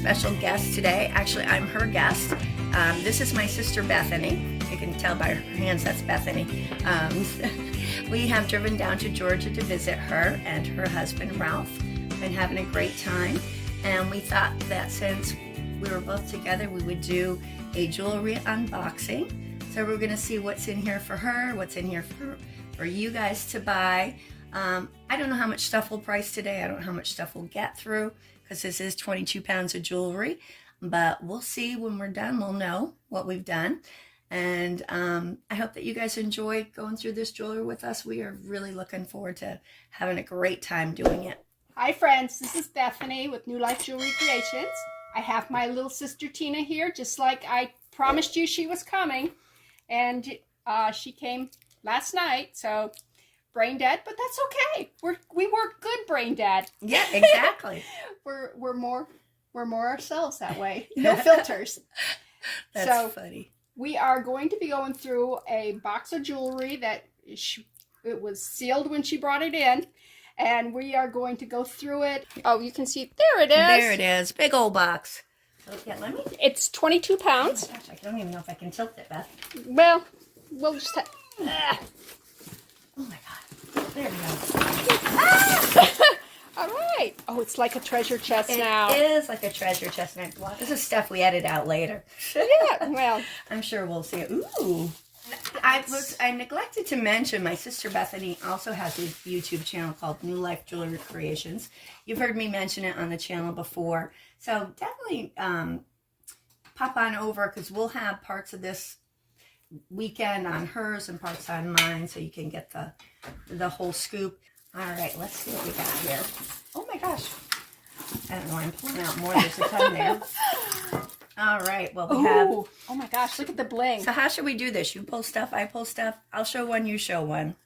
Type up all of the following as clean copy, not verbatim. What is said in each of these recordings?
special guest today. Actually, I'm her guest. This is my sister Bethany. You can tell by her hands that's Bethany. We have driven down to Georgia to visit her and her husband Ralph. Been having a great time, and we thought that since we were both together, we would do a jewelry unboxing. So we're gonna see what's in here for her, what's in here for you guys to buy. I don't know how much stuff we'll price today. I don't know how much stuff we'll get through because this is 22 pounds of jewelry, but we'll see when we're done. We'll know what we've done. And I hope that you guys enjoy going through this jewelry with us. We are really looking forward to having a great time doing it. Hi friends, this is Bethany with New Life Jewelry Creations. I have my little sister Tina here, just like I promised you she was coming. And she came last night, so brain dead, but that's okay. We work good brain dead. Yeah, exactly. we're more ourselves that way. No filters. That's funny. We are going to be going through a box of jewelry that it was sealed when she brought it in, and we are going to go through it. Oh, you can see there it is. There it is. Big old box. So, yeah, let me. It's 22 pounds. Oh my gosh, I don't even know if I can tilt it, Beth. Well, we'll just have. Oh my God. There we go. Ah! All right. Oh, it's like a treasure chest now. It is like a treasure chest. This is stuff we edit out later. Yeah, well. I'm sure we'll see it. Ooh. I neglected to mention my sister Bethany also has a YouTube channel called New Life Jewelry Creations. You've heard me mention it on the channel before. So definitely pop on over because we'll have parts of this weekend on hers and parts on mine so you can get the whole scoop. All right, let's see what we got here. Oh my gosh. I don't know, I'm pulling out more. There's a ton there. All right, well, we have... Oh my gosh, look at the bling. So how should we do this? You pull stuff, I pull stuff. I'll show one, you show one.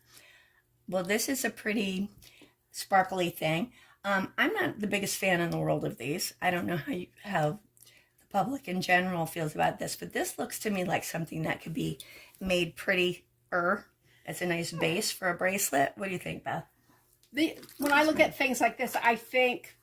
Well, this is a pretty sparkly thing. I'm not the biggest fan in the world of these. I don't know how the public in general feels about this, but this looks to me like something that could be made prettier. It's a nice base for a bracelet. What do you think, Beth? When I look at things like this, I think,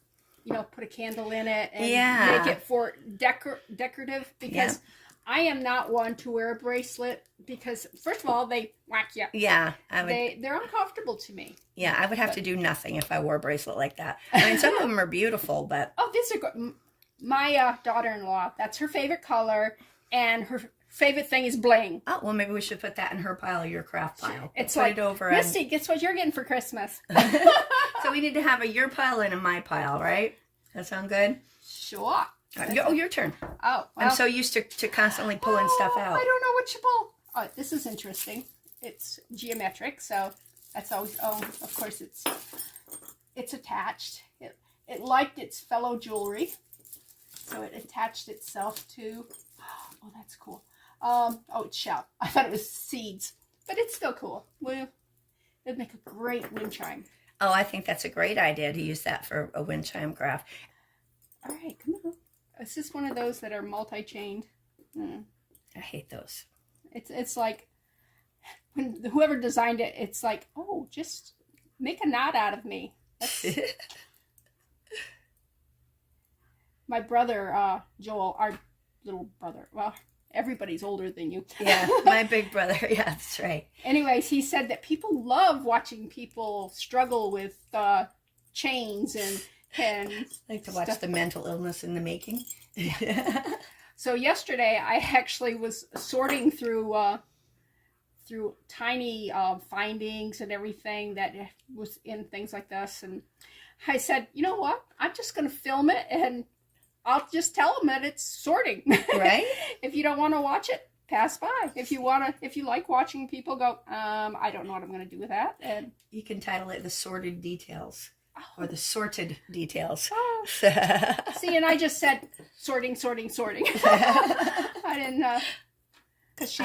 put a candle in it and make it for decorative, because I am not one to wear a bracelet because, first of all, they whack you. Yeah. They're uncomfortable to me. Yeah, I would have to do nothing if I wore a bracelet like that. I mean, some of them are beautiful, but... Oh, these are good. My daughter-in-law, that's her favorite color, and her favorite thing is bling. Oh, well, maybe we should put that in her pile or your craft pile. It's like, Misty, guess what you're getting for Christmas? So we need to have a your pile and a my pile, right? That sound good? Sure. Your turn. Oh, well, I'm so used to constantly pulling stuff out. I don't know what you pull. Oh, this is interesting. It's geometric, so that's always. Oh, of course it's attached. It liked its fellow jewelry, so it attached itself to. Oh, that's cool. Oh, it's shell. I thought it was seeds, but it's still cool. Well, it'd make a great wind chime. Oh, I think that's a great idea to use that for a wind chime craft. All right, come on. It's just one of those that are multi-chained. I hate those. It's like when whoever designed it, it's like, oh, just make a knot out of me. My brother, Joel, our little brother. Well, everybody's older than you. Yeah, my big brother. Yeah, that's right. Anyways, he said that people love watching people struggle with chains and like to watch the mental illness in the making. So yesterday, I actually was sorting through tiny findings and everything that was in things like this, and I said, you know what? I'm just going to film it and I'll just tell them that it's sorting. Right? If you don't want to watch it, pass by. If you like watching people go, I don't know what I'm going to do with that. And you can title it The Sorted Details. Or The Sorted Details. Oh. See, and I just said sorting. I didn't, because she,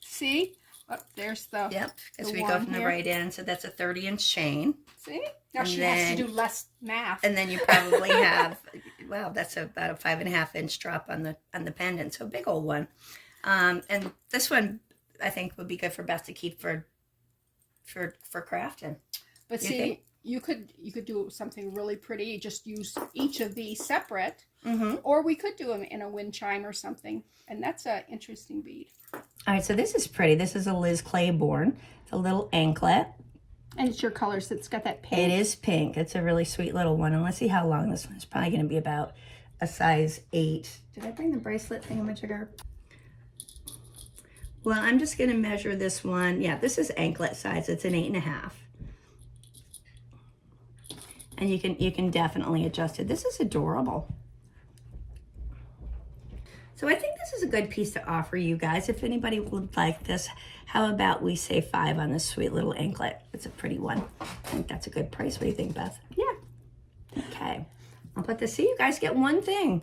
see? Oh, there's the, yep, because we go from the right end, so that's a 30-inch chain. See? Now she has to do less math. And then you probably have, well, that's about a 5.5-inch drop on the pendant, so a big old one. And this one, I think, would be good for Beth to keep for crafting. But see, you could do something really pretty. Just use each of these separate, Mm-hmm. or we could do them in a wind chime or something. And that's an interesting bead. All right, so this is pretty. This is a Liz Claiborne. It's a little anklet. And it's your colors. It's got that pink. It is pink. It's a really sweet little one. And let's see how long this one is. Probably going to be about a size 8. Did I bring the bracelet thingamajigger? Well, I'm just going to measure this one. Yeah, this is anklet size. It's an 8.5. And you can definitely adjust it. This is adorable. So I think this is a good piece to offer you guys. If anybody would like this, how about we say 5 on this sweet little anklet? It's a pretty one. I think that's a good price. What do you think, Beth? Yeah. Okay. I'll put this. See, you guys get one thing.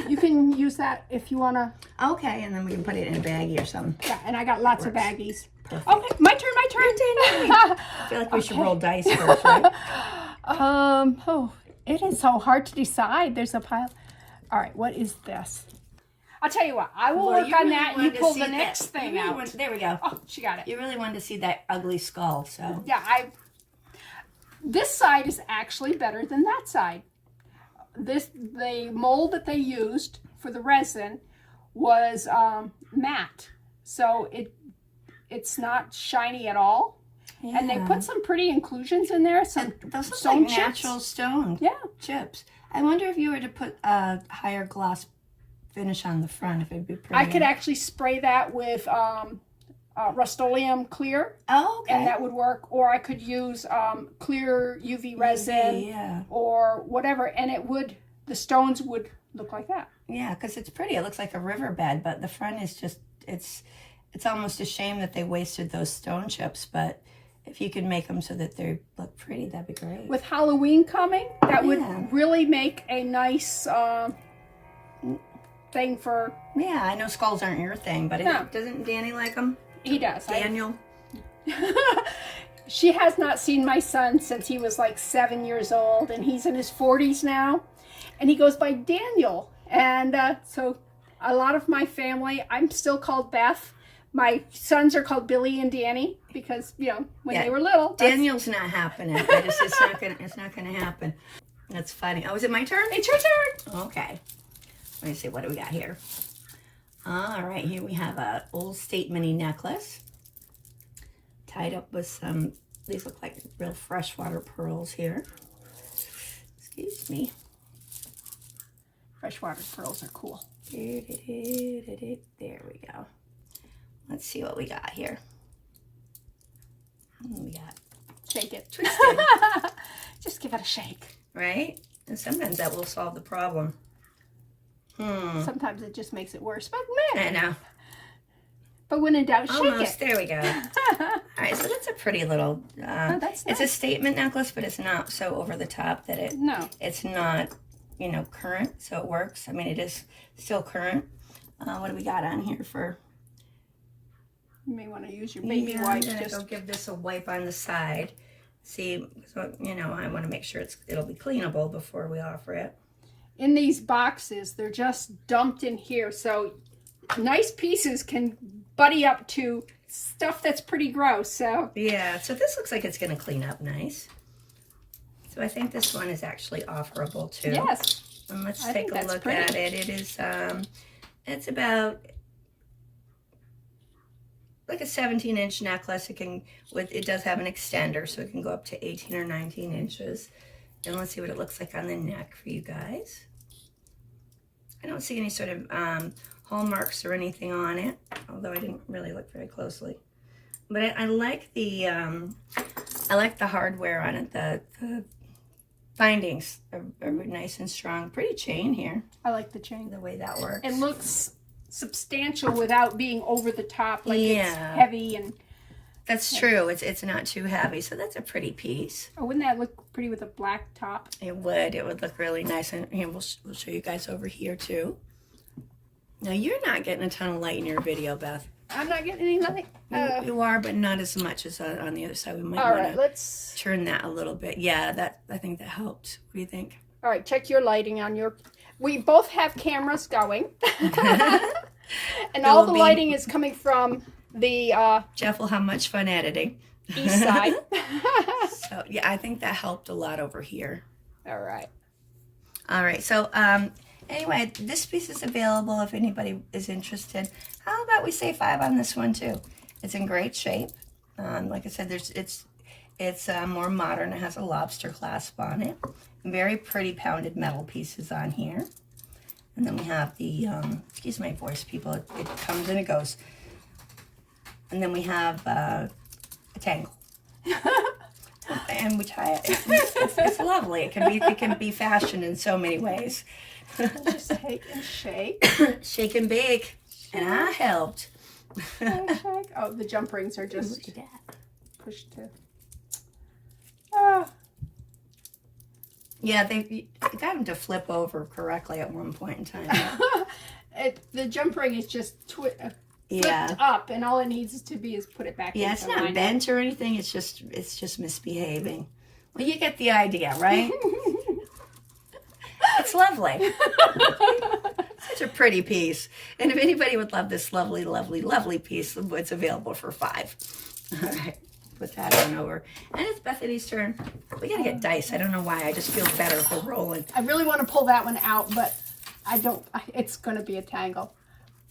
You can use that if you want to. Okay, and then we can put it in a baggie or something. Yeah, and I got lots of baggies. Perfect. Okay, my turn. I feel like we should roll dice first, right? Oh, it is so hard to decide. There's a pile. All right, what is this? I'll tell you what. I will work on that. You pull the next thing out. There we go. Oh, she got it. You really wanted to see that ugly skull, so. Yeah, this side is actually better than that side. The mold that they used for the resin was matte, so it's not shiny at all. Yeah. And they put some pretty inclusions in there. Some those look stone like natural stone chips. I wonder if you were to put a higher gloss finish on the front, if it'd be pretty. I could actually spray that with Rust-Oleum clear. Oh, okay. And that would work. Or I could use clear UV resin or whatever, and the stones would look like that. Yeah, because it's pretty. It looks like a riverbed, but the front is just, it's almost a shame that they wasted those stone chips, but if you could make them so that they look pretty, that'd be great. With Halloween coming, that would really make a nice thing for... Yeah, I know skulls aren't your thing, but doesn't Danny like them? He does. Daniel? She has not seen my son since he was like 7 years old, and he's in his 40s now, and he goes by Daniel. And so a lot of my family, I'm still called Beth. My sons are called Billy and Danny because, when they were little. Daniel's not happening. It's not gonna happen. That's funny. Oh, is it my turn? It's your turn. Okay. Let me see, what do we got here? All right, here we have a old State mini necklace tied up with some, these look like real freshwater pearls here. Excuse me. Freshwater pearls are cool. There we go. Let's see what we got here. What do we got? Shake it. Twisted. Just give it a shake. Right? And sometimes that will solve the problem. Sometimes it just makes it worse. But man. I know. But when in doubt, shake Almost. it. There we go. All right, so that's a pretty little, that's it's nice. a statement necklace, but it's not so over the top that it's not, current, so it works. I mean, it is still current. What do we got on here for? You may want to use your baby wipe. I'm gonna go give this a wipe on the side. See, so, I want to make sure it'll be cleanable before we offer it. In these boxes, they're just dumped in here, so nice pieces can buddy up to stuff that's pretty gross. So yeah, so this looks like it's going to clean up nice. So I think this one is actually offerable too. Yes. And let's take a look at it. It is it's about like a 17-inch necklace. It does have an extender, so it can go up to 18 or 19 inches. And let's see what it looks like on the neck for you guys. I don't see any sort of hallmarks or anything on it, although I didn't really look very closely. But I like the hardware on it. The bindings are nice and strong. Pretty chain here. I like the chain. The way that works. It looks substantial without being over the top, like it's heavy and. That's true. It's not too heavy, so that's a pretty piece. Oh, wouldn't that look pretty with a black top? It would. It would look really nice. And here, we'll show you guys over here, too. Now, you're not getting a ton of light in your video, Beth. I'm not getting any light? You are, but not as much as on the other side. We might want to turn that a little bit. Yeah, I think that helped. What do you think? All right, check your lighting on your... We both have cameras going. And all the lighting is coming from the... Jeff will have much fun editing. east side. So yeah, I think that helped a lot over here. All right. All right, so anyway, this piece is available if anybody is interested. How about we say 5 on this one too? It's in great shape. Like I said, it's more modern. It has a lobster clasp on it. Very pretty pounded metal pieces on here. And then we have the, excuse my voice, people, it comes and it goes. And then we have a tangle. And we tie it. It's lovely. It can be fashioned in so many ways. Just take and shake. Shake and bake. And I helped. Shake. Oh, the jump rings are just pushed to. Oh. Yeah, they got them to flip over correctly at one point in time. The jump ring is just flipped Yeah. up, and all it needs to be is put it back. Yeah, it's not bent or anything. It's just misbehaving. Well, you get the idea, right? It's lovely. Such a pretty piece. And if anybody would love this lovely, lovely, lovely piece, it's available for 5. All right, put that on over. And it's Bethany's turn. We gotta get dice. I don't know why. I just feel better if we're rolling. I really want to pull that one out, but I don't. It's going to be a tangle.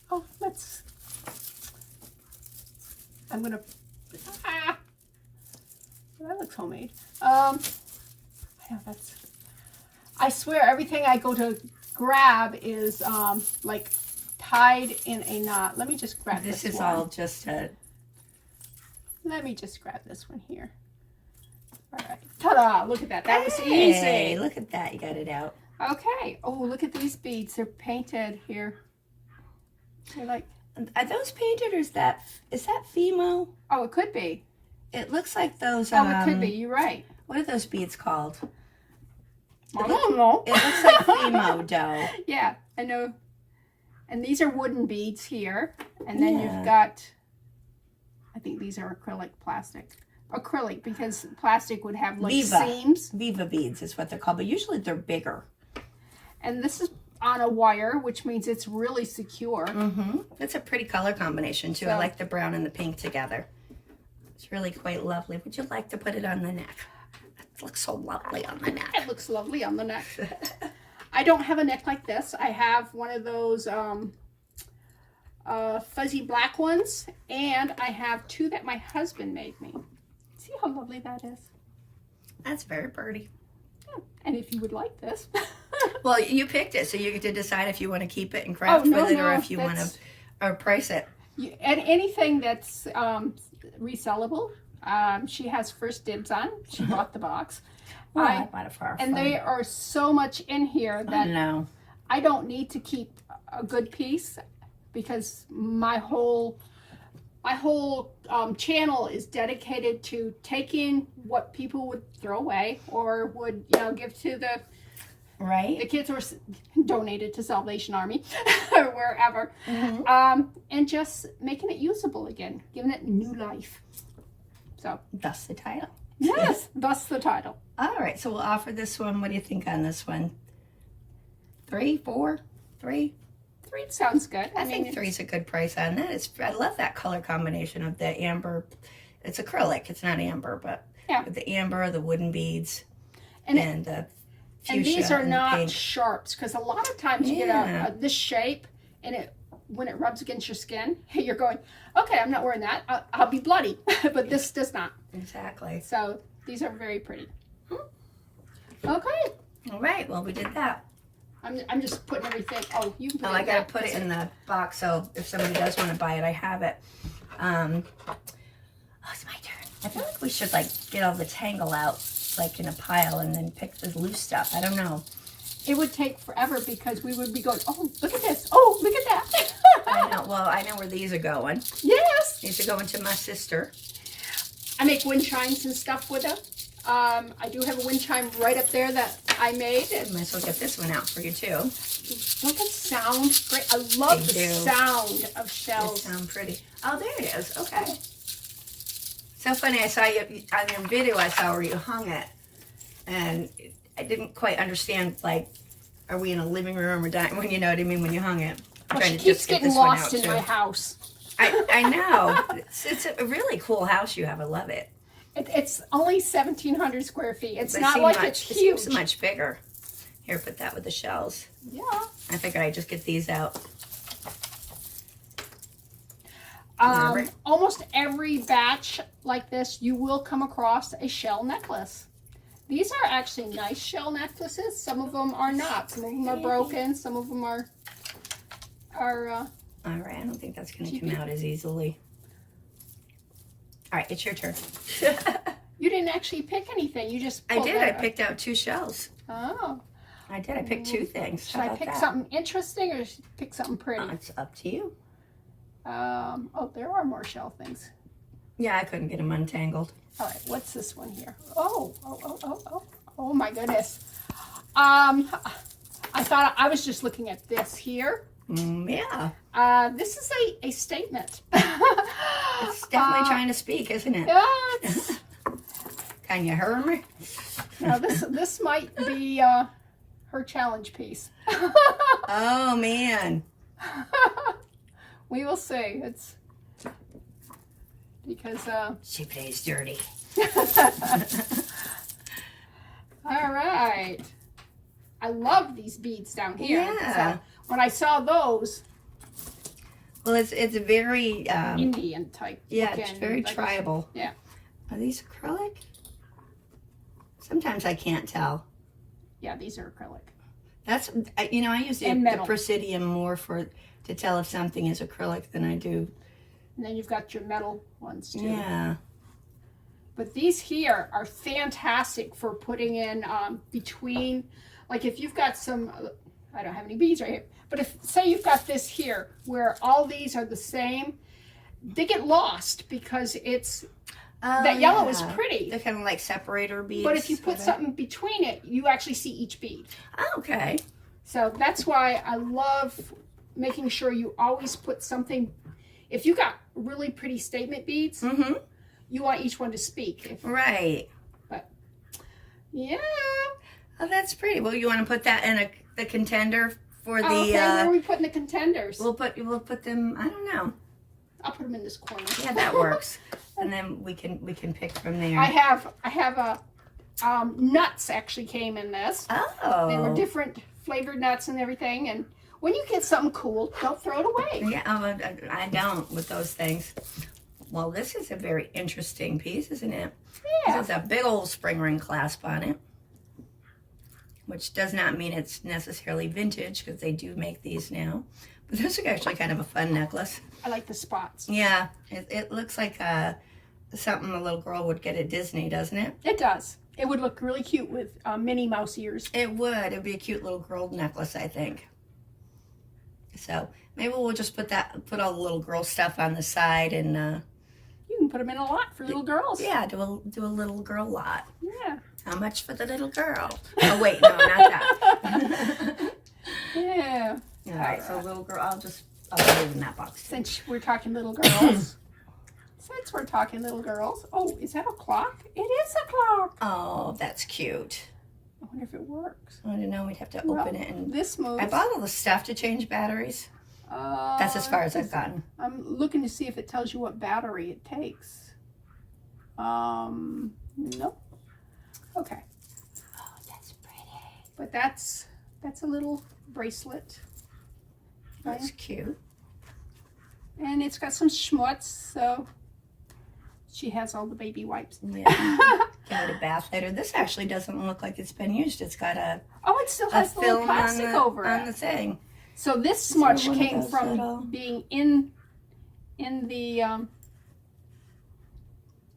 Oh, let's. I'm gonna. That looks homemade. I know that's. I swear, everything I go to grab is like tied in a knot. Let me just grab this. This is one. all just a. Let me just grab this one here. All right. Ta-da! Look at that. That was easy. Look at that. You got it out. Okay. Oh, look at these beads. They're painted here. They're like. Are those painted or is that Fimo? Oh, it could be. It looks like those. Oh, it could be. You're right. What are those beads called? I don't know. It looks like Fimo dough. Yeah, I know. And these are wooden beads here. And then Yeah. you've got, I think these are acrylic plastic. Acrylic, because plastic would have like seams. Viva beads is what they're called, but usually they're bigger. And this is on a wire, which means it's really secure. Mm-hmm. It's a pretty color combination too. So, I like the brown and the pink together. It's really quite lovely. Would you like to put it on the neck? It looks so lovely on the neck. It looks lovely on the neck. I don't have a neck like this. I have one of those fuzzy black ones, and I have 2 that my husband made me. See how lovely that is? That's very pretty. Yeah. And if you would like this. Well, you picked it, so you get to decide if you want to keep it and craft with it, or if you want to, or price it. And anything that's resellable, she has first dibs on. She bought the box. Well, I bought it for our and fun. they are so much in here that No. I don't need to keep a good piece, because my whole channel is dedicated to taking what people would throw away or would give to the kids, or donated to Salvation Army or wherever, and just making it usable again, giving it new life. So That's the title. yes, that's the title. All right, so we'll offer this one. What do you think on this one? 3, 4, 3? 3 sounds good. I think 3 is a good price on that. I love that color combination of the amber. It's acrylic. It's not amber, but with the amber, the wooden beads, and the fuchsia. And these are not pink. sharps, because a lot of times you get this shape, and when it rubs against your skin, you're going, okay, I'm not wearing that. I'll be bloody. But this does not. Exactly. So these are very pretty. Okay. All right. Well, we did that. I'm just putting everything. Oh, you can put it I in gotta that. put it in the box, so if somebody does want to buy it, I have it. It's my turn. I feel like we should get all the tangle out in a pile and then pick the loose stuff. I don't know. It would take forever, because we would be going, oh, look at this. Oh, look at that. I know. Well, I know where these are going. Yes. These are going to my sister. I make wind chimes and stuff with them. I do have a wind chime right up there that I made. I might as well get this one out for you too. Don't that sound great? I love the sound of shells. They sound pretty. Oh, there it is. Okay. So funny. I saw you on your video. I saw where you hung it, and I didn't quite understand. Are we in a living room or dining? When you know what I mean when you hung it. Well, she keeps getting lost in my house. I know. It's a really cool house you have. I love it. It's only 1,700 square feet. It's But not seemed like much, it's it huge. seems much bigger. Here, put that with the shells. Yeah. I figured I'd just get these out. Remember? Almost every batch like this, you will come across a shell necklace. These are actually nice shell necklaces. Some of them are not. Some of them are broken. Some of them are all right, I don't think that's going to come out as easily. All right, it's your turn. You didn't actually pick anything. You just I did. that I up. picked out 2 shells. Oh. I did. I picked 2 things. Should I pick something interesting or pick something pretty? It's up to you. Oh, there are more shell things. Yeah, I couldn't get them untangled. All right, what's this one here? Oh my goodness. I thought I was just looking at this here. Yeah. This is a statement. It's definitely trying to speak, isn't it? Yeah, it's, Can you hear me? now this might be her challenge piece. Oh, man. We will see. It's because She plays dirty. all right. I love these beads down here. Yeah. So when I saw those, Well, it's very, Indian type. yeah, looking, it's very like- tribal. Yeah. Are these acrylic? Sometimes I can't tell. Yeah, these are acrylic. That's, you know, I use the And metal. Presidium more to tell if something is acrylic than I do. And then you've got your metal ones too. Yeah. But these here are fantastic for putting in between, like if you've got some, I don't have any beads right here, but if, say you've got this here, where all these are the same, they get lost because it's, that yellow is pretty. They're kind of like separator beads. But if you put something between it, you actually see each bead. Okay. So that's why I love making sure you always put something, if you got really pretty statement beads, Mm-hmm. you want each one to speak. Right. But yeah. Oh, that's pretty. Well, you want to put that in the contender for the. Okay, where are we putting the contenders? We'll put them. I don't know. I'll put them in this corner. Yeah, that works. And then we can pick from there. I have a nuts actually came in this. Oh. They were different flavored nuts and everything. And when you get something cool, don't throw it away. Yeah, I don't with those things. Well, this is a very interesting piece, isn't it? Yeah. This is a big old spring ring clasp on it, which does not mean it's necessarily vintage because they do make these now. But this is actually kind of a fun necklace. I like the spots. Yeah, it looks like something a little girl would get at Disney, doesn't it? It does. It would look really cute with Minnie Mouse ears. It would. It'd be a cute little girl necklace, I think. So maybe we'll just put all the little girl stuff on the side and. You can put them in a lot for little girls. Yeah, do a little girl lot. Yeah. How much for the little girl? Oh wait, no, not that. Yeah. All right, so little girl, I'll put it in that box. Since we're talking little girls. Oh, is that a clock? It is a clock. Oh, that's cute. I wonder if it works. I don't know. We'd have to Well, open it and. This moves. I bought all the stuff to change batteries. That's as far as I've gotten. I'm looking to see if it tells you what battery it takes. Nope. Okay. Oh, that's pretty. But that's a little bracelet. That's cute. And it's got some schmutz, so she has all the baby wipes. Yeah. Get a bath later. This actually doesn't look like it's been used. It's got a Oh, it still has the little film plastic over on it. the thing. So this smudge one of came those from little- being in the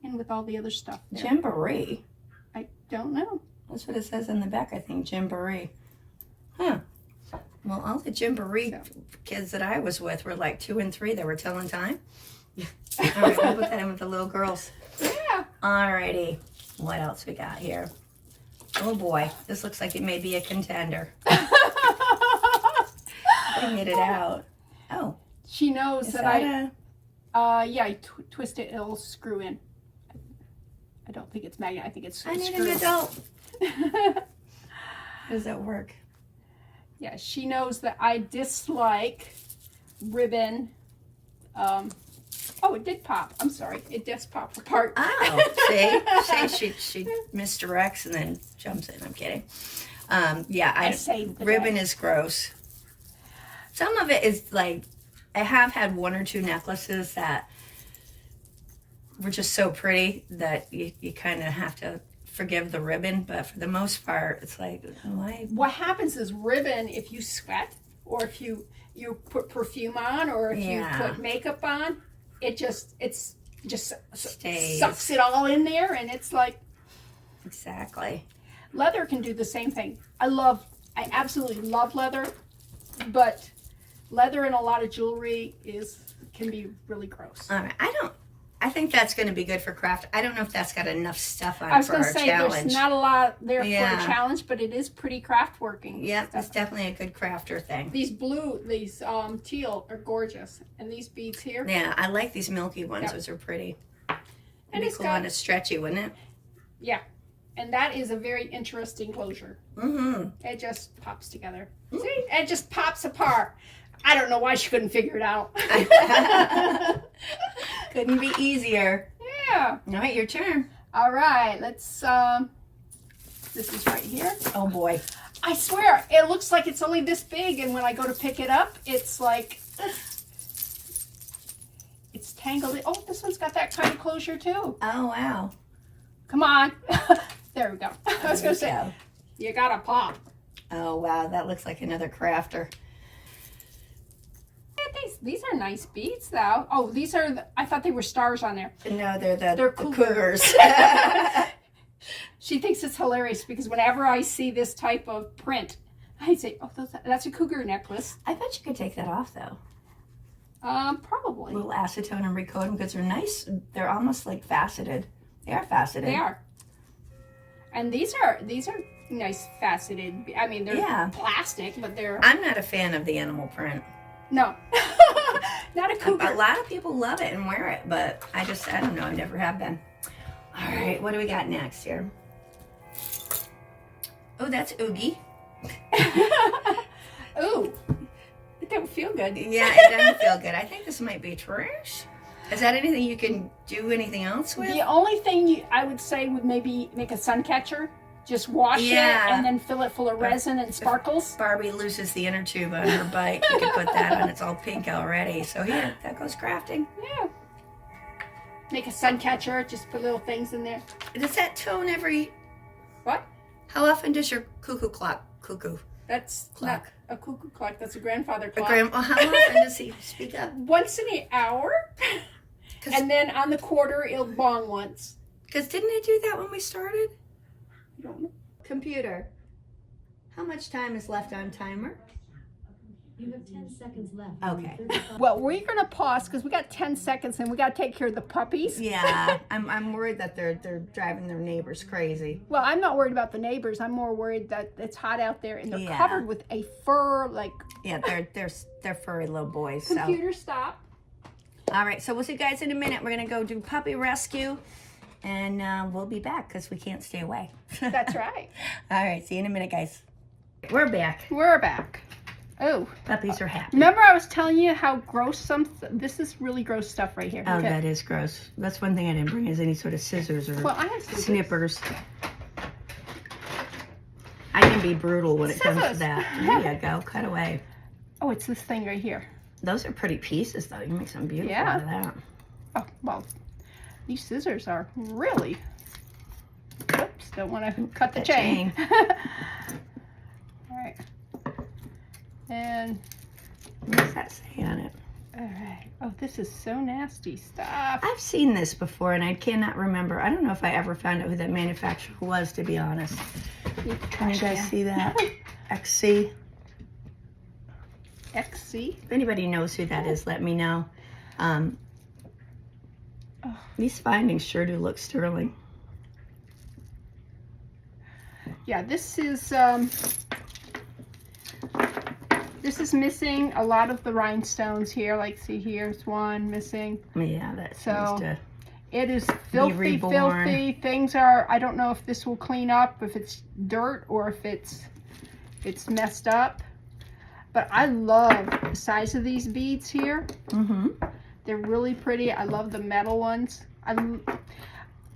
in with all the other stuff there. Jamboree. I don't know. That's what it says on the back, I think. Jamboree. Huh. Well, all the Jamboree kids that I was with were like 2 and 3. They were telling time. All right, we'll put that in with the little girls. Yeah. Alrighty. What else we got here? Oh boy, this looks like it may be a contender. Bring it out. Oh. She knows Is that that I twist it, it'll screw in. I don't think it's magnet. I think it's I need screw. an adult. How does that work? Yeah, she knows that I dislike ribbon. Oh, Oh, it did pop. I'm sorry. It does pop apart. Oh, see, she misdirects and then jumps in. I'm kidding. Yeah, I saved the ribbon day. is gross. Some of it is like, I have had one or two necklaces that were just so pretty that you kind of have to forgive the ribbon, but for the most part, it's like, why? What happens is ribbon, if you sweat or if you put perfume on or if you put makeup on, it just Stays. sucks it all in there, and it's like. Exactly. Leather can do the same thing. I absolutely love leather, but leather in a lot of jewelry can be really gross. All right, I think that's going to be good for craft. I don't know if that's got enough stuff on I was for going our to say challenge. there's not a lot there for Yeah. a challenge, but it is pretty craft working. Yeah, it's definitely a good crafter thing. These teal are gorgeous, and these beads here. Yeah, I like these milky ones. Yep. Those are pretty. And It'd be it's cool and it's stretchy, wouldn't it? Yeah, and that is a very interesting closure. Mm-hmm. It just pops together. See, it just pops apart. I don't know why she couldn't figure it out. Couldn't be easier. Yeah. All right, your turn. All right, let's, this is right here. Oh boy. I swear, it looks like it's only this big, and when I go to pick it up, it's like, it's tangled in. Oh, this one's got that kind of closure too. Oh wow. Come on. There we go. I was going to say, go. You got to pop. Oh wow, that looks like another crafter. These are nice beads, though. Oh, these are, I thought they were stars on there. No, they're the cougars. cougars. She thinks it's hilarious because whenever I see this type of print, I say, oh, that's a cougar necklace. I bet you could take that off though. Probably. A little acetone and recoat them because they're nice. They're almost like faceted. They are faceted. They are. And these are nice faceted. I mean, they're plastic, but they're. I'm not a fan of the animal print. No. Not a cougar. A lot of people love it and wear it, but I don't know. I never have been. All right, what do we got next here? Oh, that's Oogie. Ooh. It don't feel good. Yeah, it doesn't feel good. I think this might be trash. Is that anything you can do anything else with? The only thing I would say would maybe make a sun catcher. Just wash it and then fill it full of resin and sparkles. If Barbie loses the inner tube on her bike, you can put that on. It's all pink already. So here, that goes crafting. Yeah. Make a sun catcher. Just put little things in there. Does that tone every... What? How often does your cuckoo clock cuckoo? That's clock. Not a cuckoo clock. That's a grandfather clock. How often does he speak up? Once in an hour. And then on the quarter, it'll bong once. Because didn't it do that when we started? I don't know. Computer, how much time is left on timer? You have 10 seconds left. Okay. Well, we're going to pause because we got 10 seconds and we got to take care of the puppies. Yeah, I'm worried that they're driving their neighbors crazy. Well, I'm not worried about the neighbors. I'm more worried that it's hot out there and they're covered with a fur like. Yeah, they're furry little boys. Computer, stop. All right, so we'll see you guys in a minute. We're gonna go do puppy rescue, and we'll be back because we can't stay away. That's right. All right, see you in a minute, guys. We're back. We're back. Oh. Puppies are happy. Remember I was telling you how gross this is really gross stuff right here. Oh, Okay. that is gross. That's one thing I didn't bring is any sort of scissors or Well, I have scissors. snippers. I can be brutal when it comes to Scissors. that. There you go. Cut away. Oh, it's this thing right here. Those are pretty pieces, though. You can make something beautiful Yeah. out of that. Oh, well, these scissors are really... Oops, don't want to cut the chain. All right. And... What does that say on it? All right. Oh, this is so nasty stuff. I've seen this before, and I cannot remember. I don't know if I ever found out who that manufacturer was, to be honest. Can you guys see that? XC. XC? If anybody knows who that is, let me know. These findings sure do look sterling. Yeah, this is missing a lot of the rhinestones here. Like, see, here's one missing. Yeah, that So, seems to... It is filthy, reborn. filthy. Things are, I don't know if this will clean up, if it's dirt or if it's messed up. But I love the size of these beads here. Mm-hmm. They're really pretty. I love the metal ones.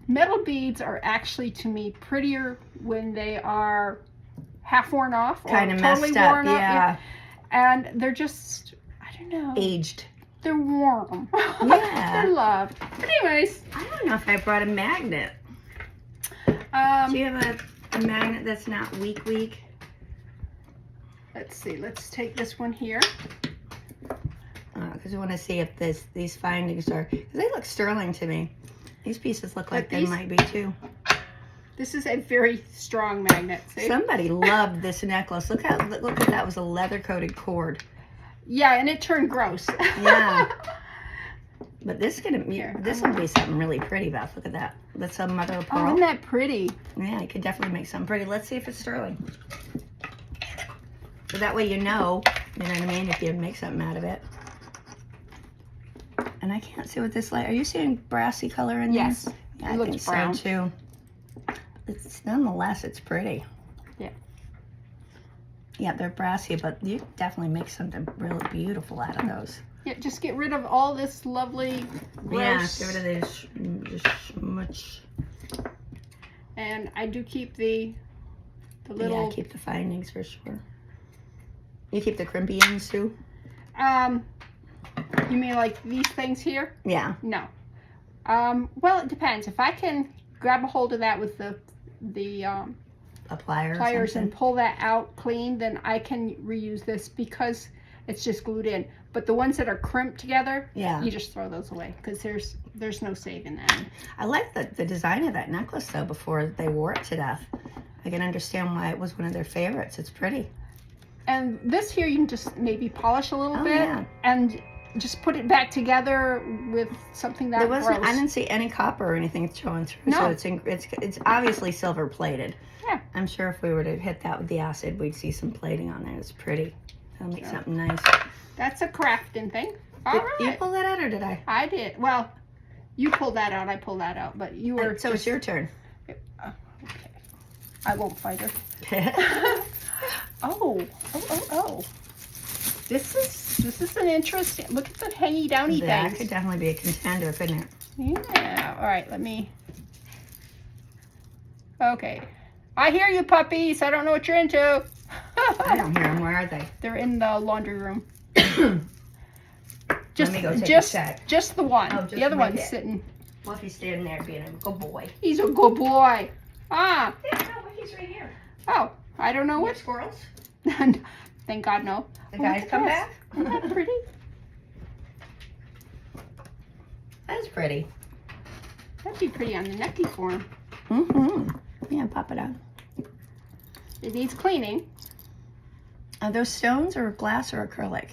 Metal beads are actually, to me, prettier when they are half worn off or Kind of totally messed up, worn up. yeah. And they're just, I don't know. Aged. They're warm. Yeah. They're loved. But anyways. I don't know if I brought a magnet. Do you have a magnet that's not weak? Let's see. Let's take this one here. Because I want to see if these findings are, because they look sterling to me. These pieces look like they might be too. This is a very strong magnet. See? Somebody loved this necklace. Look at that was a leather coated cord. Yeah, and it turned gross. Yeah. But this will be something really pretty, Beth. Look at that. That's a mother of pearl. Oh, isn't that pretty? Yeah, I could definitely make something pretty. Let's see if it's sterling. So that way you know what I mean, if you make something out of it. And I can't see what this light. Are you seeing brassy color in yes. there? Yeah, it I looks think brown. so too. It's nonetheless, it's pretty. Yeah. Yeah, they're brassy, but you definitely make something really beautiful out of those. Yeah, just get rid of all this lovely gross. Yeah, get rid of this smudge. And I do keep the little. Yeah, keep the findings for sure. You keep the crimpy ends too? You mean like these things here? Yeah. No. Well, it depends. If I can grab a hold of that with the pliers and pull that out clean, then I can reuse this because it's just glued in. But the ones that are crimped together, yeah, you just throw those away because there's no saving that. I like the design of that necklace though. Before they wore it to death, I can understand why it was one of their favorites. It's pretty. And this here, you can just maybe polish a little bit yeah. and just put it back together with something that gross. I didn't see any copper or anything showing through. No. So it's obviously silver plated. Yeah. I'm sure if we were to hit that with the acid, we'd see some plating on there. It's pretty. That'll make something nice. That's a crafting thing. All Did right. you pull that out or did I? I did. Well, you pulled that out. I pulled that out. But you were. So it's your turn. Okay. I won't fight her. Oh. This is an interesting. Look at the hangy downy things. That could definitely be a contender, couldn't it? Yeah. All right. Let me. Okay. I hear you, puppies. I don't know what you're into. I don't hear them. Where are they? They're in the laundry room. Let me go take a check. Just the one. Oh, just the other right one's there. sitting. Well, if he's standing there being a good boy. He's a good boy. Ah. Yeah, no, he's right here. Oh, I don't know what. Squirrels? Thank God, no. The guys come back? Isn't that pretty? That's pretty. That'd be pretty on the necky for him. Mm-hmm. Yeah, pop it out. It needs cleaning. Are those stones or glass or acrylic?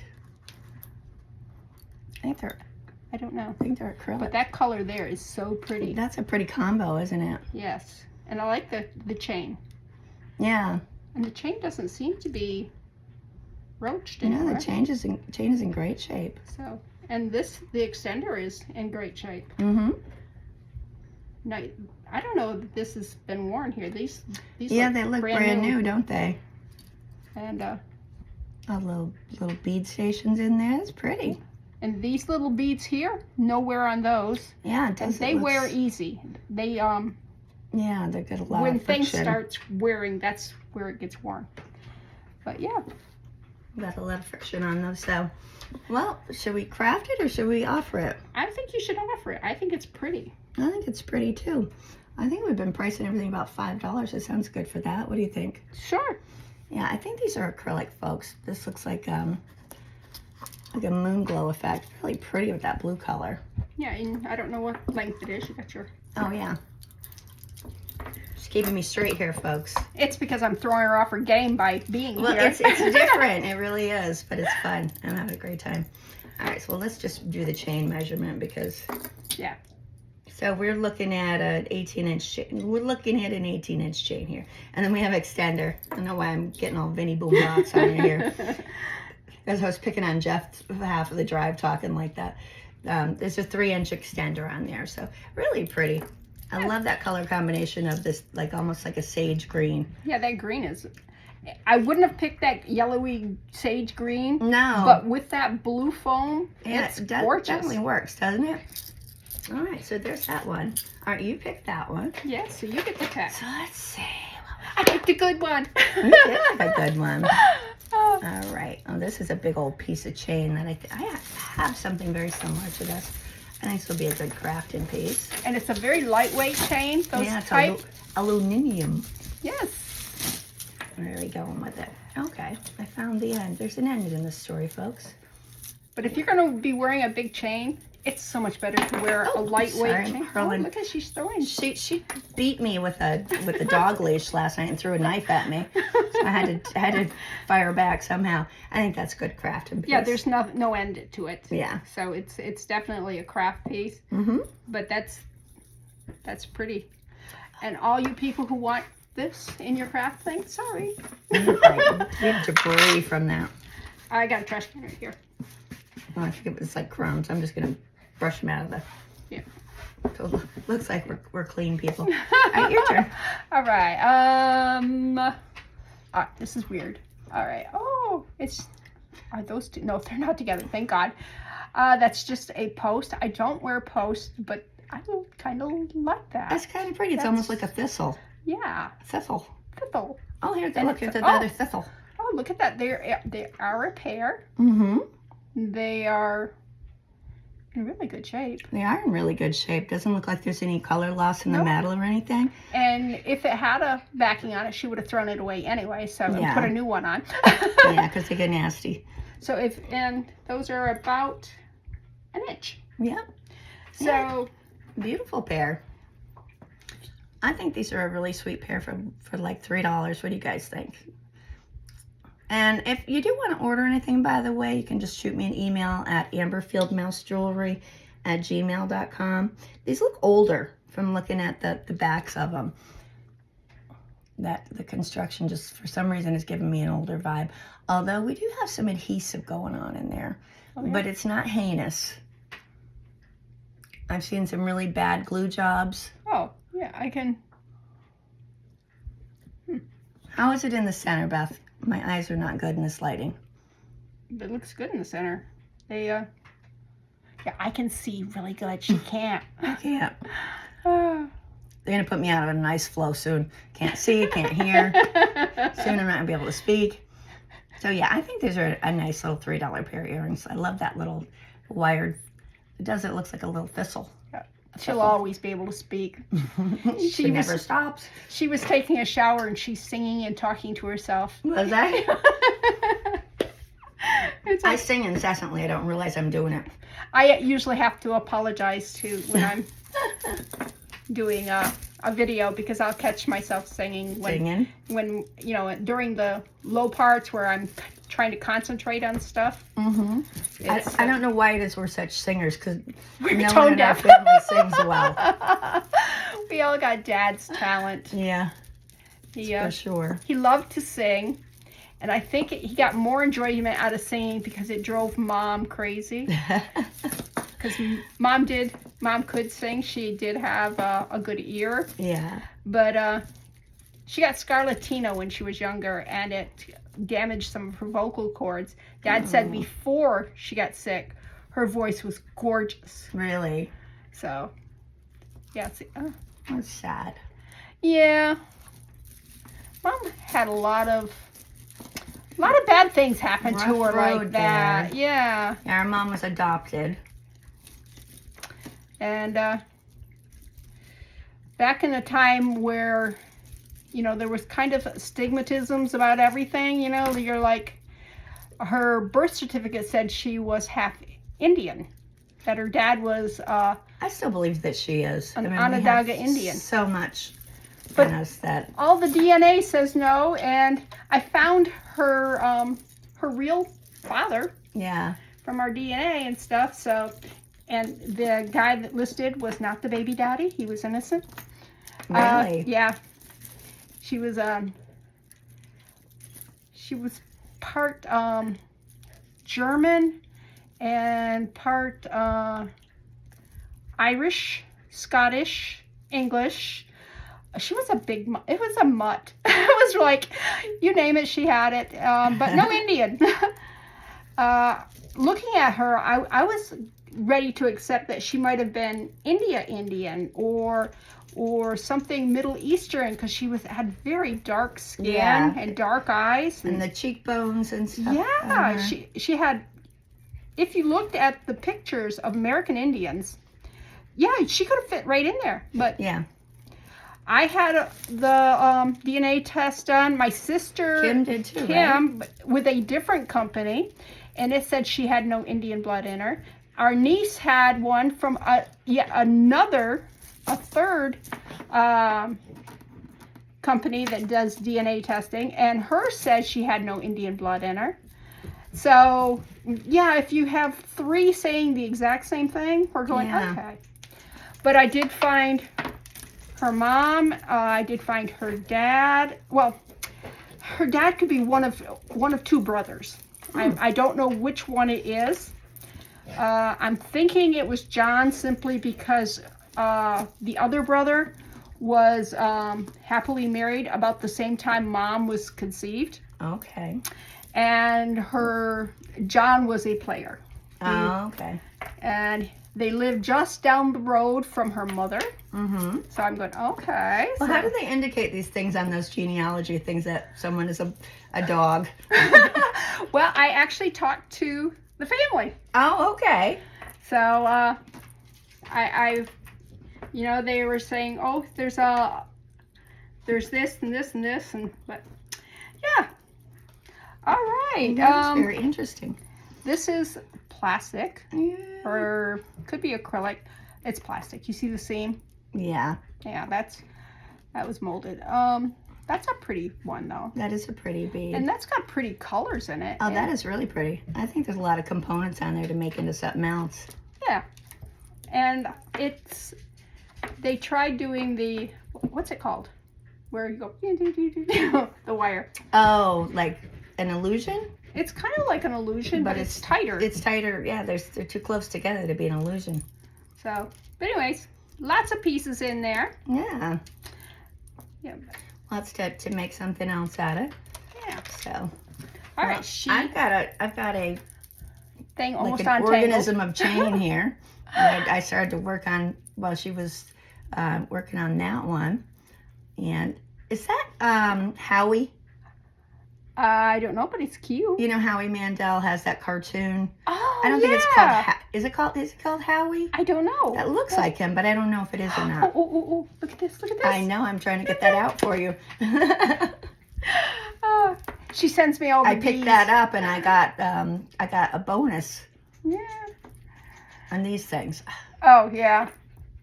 I don't know. I think they're acrylic. But that color there is so pretty. That's a pretty combo, isn't it? Yes. And I like the chain. Yeah. And the chain doesn't seem to be roached You know, anymore. the chain is in great shape. So, and the extender is in great shape. Mm-hmm. Now, I don't know if this has been worn here. These they look brand new, don't they? And little bead stations in there. That's pretty. and these little beads here, no wear on those. Yeah, it does. And they wear easy. They yeah, they get a lot when of friction. things starts wearing, that's where it gets worn. But yeah. Got a lot of friction on those. So, well, should we craft it or should we offer it? I think you should offer it. I think it's pretty. I think it's pretty too. I think we've been pricing everything about $5. It sounds good for that. What do you think? Sure. Yeah, I think these are acrylic, folks. This looks like a moon glow effect. Really pretty with that blue color. Yeah, and I don't know what length it is. You got your... Oh, yeah. She's keeping me straight here, folks. It's because I'm throwing her off her game by being Well, here. it's different. It really is, but it's fun. I'm having a great time. All right, so let's just do the chain measurement because... Yeah. So we're looking at an 18-inch chain. We're looking at an 18-inch chain here. And then we have extender. I don't know why I'm getting all Vinnie Boom Box on here. Because I was picking on Jeff half of the drive talking like that. There's a 3-inch extender on there. So really pretty. I love that color combination of this, like almost like a sage green. Yeah, that green is... I wouldn't have picked that yellowy sage green. No. But with that blue foam, Yeah, it's it gorgeous. definitely works, doesn't it? All right, so there's that one. All right, you picked that one. Yeah, so you get the pick. So let's see. I picked a good one. You did pick a good one. Oh, All right. Oh, this is a big old piece of chain that I have something very similar to this. I think this will be a good crafting piece. and it's a very lightweight chain. Those Yeah, it's type. aluminum. Yes. Really going with it. Okay, I found the end. There's an end in this story, folks. But if you're going to be wearing a big chain, it's so much better to wear a lightweight sorry, I'm chain. hurling. Oh, look at she's throwing. She beat me with the dog leash last night and threw a knife at me. So I had to fire back somehow. I think that's good crafting piece. Yeah, there's no end to it. Yeah. So it's definitely a craft piece. Mm-hmm. But that's pretty. And all you people who want this in your craft thing, sorry. We have debris from that. I got a trash can right here. Oh, I think it's like crumbs. I'm just gonna brush them out of the. Yeah. So it looks like we're clean people. All right, your turn. All right. This is weird. All right. Oh, are those two? No, they're not together. Thank God. That's just a post. I don't wear posts, but I kind of like that. That's kind of pretty. It's almost like a thistle. Yeah. Thistle. Thistle. Oh, here's And look. it's Here's a- another thistle. Oh, look at that. They are a pair. Mm-hmm. They are in really good shape. They are in really good shape. Doesn't look like there's any color loss in the No. metal or anything. And if it had a backing on it, she would have thrown it away anyway. So and Yeah. put a new one on. Yeah, because they get nasty. So and those are about an inch. Yeah. So Beautiful pair. I think these are a really sweet pair for like $3. What do you guys think? And if you do want to order anything, by the way, you can just shoot me an email at amberfieldmousejewelry@gmail.com. These look older from looking at the backs of them. That the construction just for some reason is giving me an older vibe. Although we do have some adhesive going on in there, Oh, yeah? but it's not heinous. I've seen some really bad glue jobs. oh yeah, I can. How is it in the center, Beth? My eyes are not good in this lighting. It looks good in the center. Yeah, I can see really good. She can't. I can't. Ah. They're gonna put me out of a nice flow soon. Can't see, can't hear. Soon I'm not gonna be able to speak. So yeah, I think these are a nice little $3 pair of earrings. I love that little wired. It looks like a little thistle. She'll always be able to speak. She never stops. She was taking a shower and she's singing and talking to herself. Was that? It's I like, sing incessantly. I don't realize I'm doing it. I usually have to apologize to when I'm doing a video because I'll catch myself singing when during the low parts where I'm trying to concentrate on stuff. Mm-hmm. I don't know why it is we're such singers because We're no tone one in our deaf. family sings well. We all got Dad's talent. Yeah, He for sure. he loved to sing, and I think he got more enjoyment out of singing because it drove Mom crazy. Because Mom could sing. She did have a good ear. Yeah. But she got scarlatina when she was younger, and it damaged some of her vocal cords. Dad said before she got sick, her voice was gorgeous. Really? So, yeah. That's sad. Yeah. Mom had a lot of bad things happen to her Rough like road that. there. Yeah. Yeah, our mom was adopted. And back in a time where, there was kind of stigmatisms about everything, you're like, her birth certificate said she was half Indian, that her dad was I still believe that she is. an we Onondaga have Indian. So much But- in us that. All the DNA says no, and I found her real father Yeah. from our DNA and stuff, so, and the guy that listed was not the baby daddy, he was innocent. Really? Yeah. She was part German and part Irish, Scottish, English, She was a big mutt. It was a mutt. It was like, you name it, she had it. But no Indian. Looking at her, I was ready to accept that she might have been Indian or something Middle Eastern, because she had very dark skin and dark eyes and the cheekbones and stuff. Yeah, she had. If you looked at the pictures of American Indians, yeah, she could have fit right in there. But yeah, I had the DNA test done. My sister Kim did too, Kim, right? with a different company, and it said she had no Indian blood in her. Our niece had one from a third company that does DNA testing, and hers says she had no Indian blood in her. So, yeah, if you have 3 saying the exact same thing, we're going, okay. But I did find her mom. I did find her dad. Well, her dad could be one of 2 brothers. I don't know which one it is. I'm thinking it was John, simply because the other brother was happily married about the same time Mom was conceived. Okay. And John was a player. Oh, okay. And they lived just down the road from her mother. Mm-hmm. So I'm going, okay. Well, how do they indicate these things on those genealogy things that someone is a dog? Well, I actually talked to the family. Oh, okay. So I they were saying, oh, there's this and this and this, but yeah. All right. That's very interesting. This is plastic, Yeah. or could be acrylic. It's plastic. You see the seam? Yeah. Yeah, that was molded. That's a pretty one though. That is a pretty bead. And that's got pretty colors in it. Oh, that is really pretty. I think there's a lot of components on there to make into something else. Yeah. And they tried doing what's it called? Where you go, the wire. Oh, like an illusion? It's kind of like an illusion, but it's tighter. It's tighter. Yeah, they're too close together to be an illusion. So, but anyways, lots of pieces in there. Yeah. Yeah. Lots to make something else out of. Yeah. So. All right. I've got a thing almost like an untangled. organism of chain here. And I started to work on while she was working on that one. And is that Howie? I don't know, but it's cute. You know, Howie Mandel has that cartoon. Oh, I don't think it's called. Is it called Howie? I don't know. That looks like him, but I don't know if it is or not. Oh! Look at this! Look at this! I know. I'm trying to get that out for you. She sends me all the I picked beads. that up, and I got a bonus. Yeah. On these things. Oh yeah.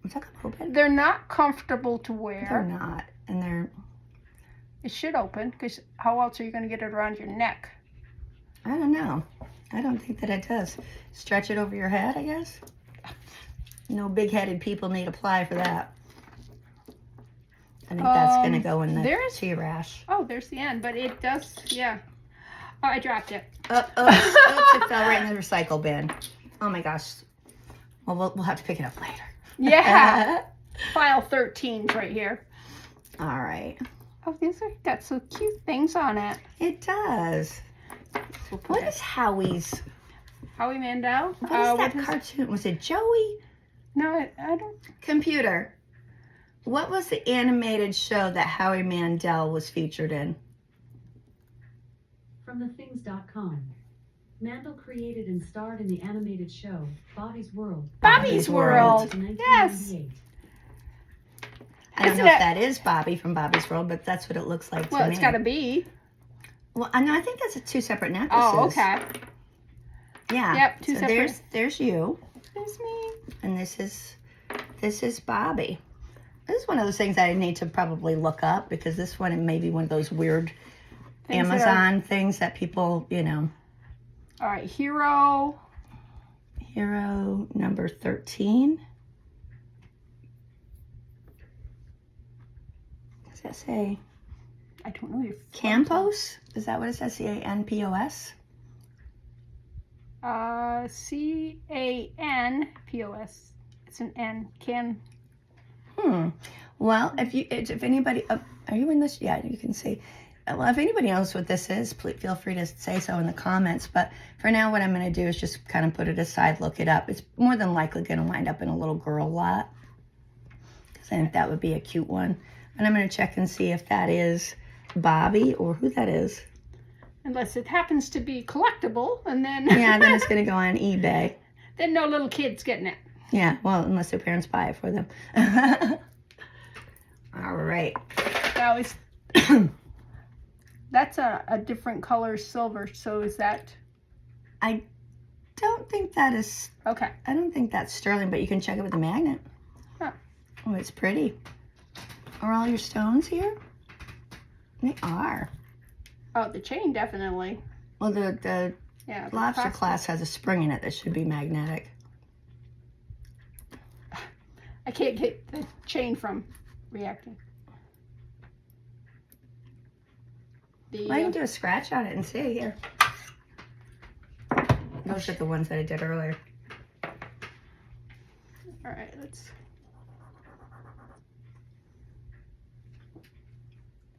Is that gonna open? They're not comfortable to wear. They're not, and they're. It should open, because how else are you going to get it around your neck? I don't know. I don't think that it does. Stretch it over your head, I guess. No big-headed people need apply for that. I think that's going to go in the T-rash. Oh, there's the end, but it does, yeah. Oh, I dropped it. Oops, it fell right in the recycle bin. Oh my gosh. Well, we'll have to pick it up later. Yeah. File 13's right here. All right. Oh, these are got so cute things on it. It does. What is Howie's? Howie Mandel? What is that cartoon? Was it Joey? No, I don't. Computer. What was the animated show that Howie Mandel was featured in? From thethings.com. Mandel created and starred in the animated show Bobby's World. Bobby's World. in Yes. 1998. I don't know if that is Bobby from Bobby's World, but that's what it looks like to me. Well, it's got to be. Well, I know. I think that's 2 separate necklaces. Oh, okay. Yeah. Yep, 2 separate. There's you, There's me. and this is Bobby. This is one of those things I need to probably look up, because this one, it may be one of those weird Things Amazon things that people, All right, Hero number 13. What does that say? I don't know. Campos? Is that what it says? C-A-N-P-O-S? C-A-N-P-O-S. It's an N. Well, if anybody, are you in this? Yeah, you can see. Well, if anybody knows what this is, please feel free to say so in the comments. But for now, what I'm going to do is just kind of put it aside, look it up. It's more than likely going to wind up in a little girl lot, because I think that would be a cute one. And I'm going to check and see if that is Bobby or who that is. Unless it happens to be collectible, and then... Yeah, then it's going to go on eBay. Then no little kid's getting it. Yeah, well, unless their parents buy it for them. All right. Now, that's a different color silver, so is that... I don't think that is... Okay. I don't think that's sterling, but you can check it with the magnet. Huh. Oh, it's pretty. Are all your stones here? They are. Oh, the chain definitely. Well, the Yeah, lobster clasp has a spring in it that should be magnetic. I can't get the chain from reacting. Well, I can do a scratch on it and see here. Those are the ones that I did earlier. All right, let's...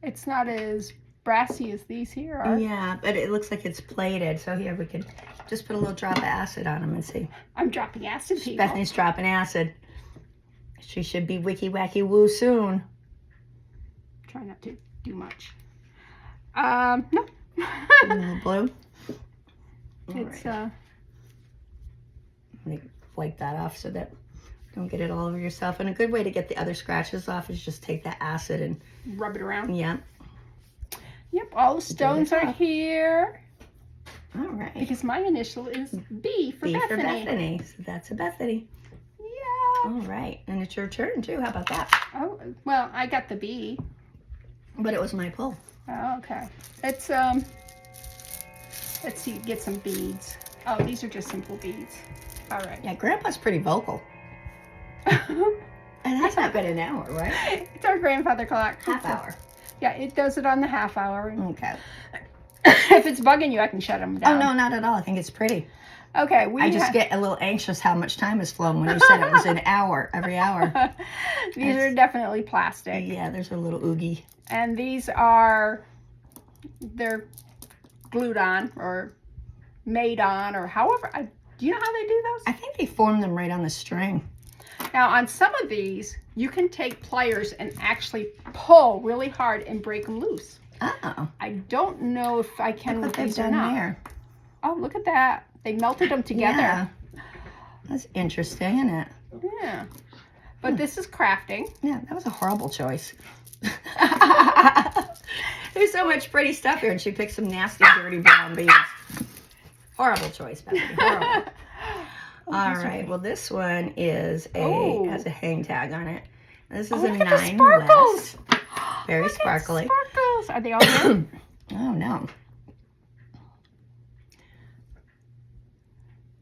It's not as brassy as these here are. Yeah, but it looks like it's plated. So here we can just put a little drop of acid on them and see. I'm dropping acid, people. Bethany's dropping acid. She should be wicky wacky woo soon. Try not to do much. No. A little blue. It's Let me wipe that off so that you don't get it all over yourself. And a good way to get the other scratches off is just take that acid and rub it around. yeah. Yep, all the stones are here. All right. Because my initial is B for B Bethany. for Bethany. So that's a Bethany. Yeah. All right. And it's your turn too. How about that? Oh, well, I got the B. But it was my pull. Oh, okay. Let's see, get some beads. Oh, these are just simple beads. All right. Yeah, Grandpa's pretty vocal. And that's not been an hour, right? It's our grandfather clock. Half hour. Yeah, it does it on the half hour. Okay. If it's bugging you, I can shut them down. Oh, no, not at all. I think it's pretty. Okay, I just get a little anxious how much time has flown when you said it was an hour, every hour. These are definitely plastic. Yeah, there's a little oogie. And these are, they're glued on or made on or however. Do you know how they do those? I think they form them right on the string. Now, on some of these, you can take pliers and actually pull really hard and break them loose. Oh. I don't know if I can with these or done not. there. Oh, look at that. They melted them together. Yeah. That's interesting, isn't it? Yeah. But this is crafting. Yeah, that was a horrible choice. There's so much pretty stuff here, and she picked some nasty, dirty brown beads. Horrible choice, Bethany. Horrible. All right. Well, this one is has a hang tag on it. This is a look at the 9 sparkles. West. Very Look at sparkly. Sparkles. Are they all good? Oh no.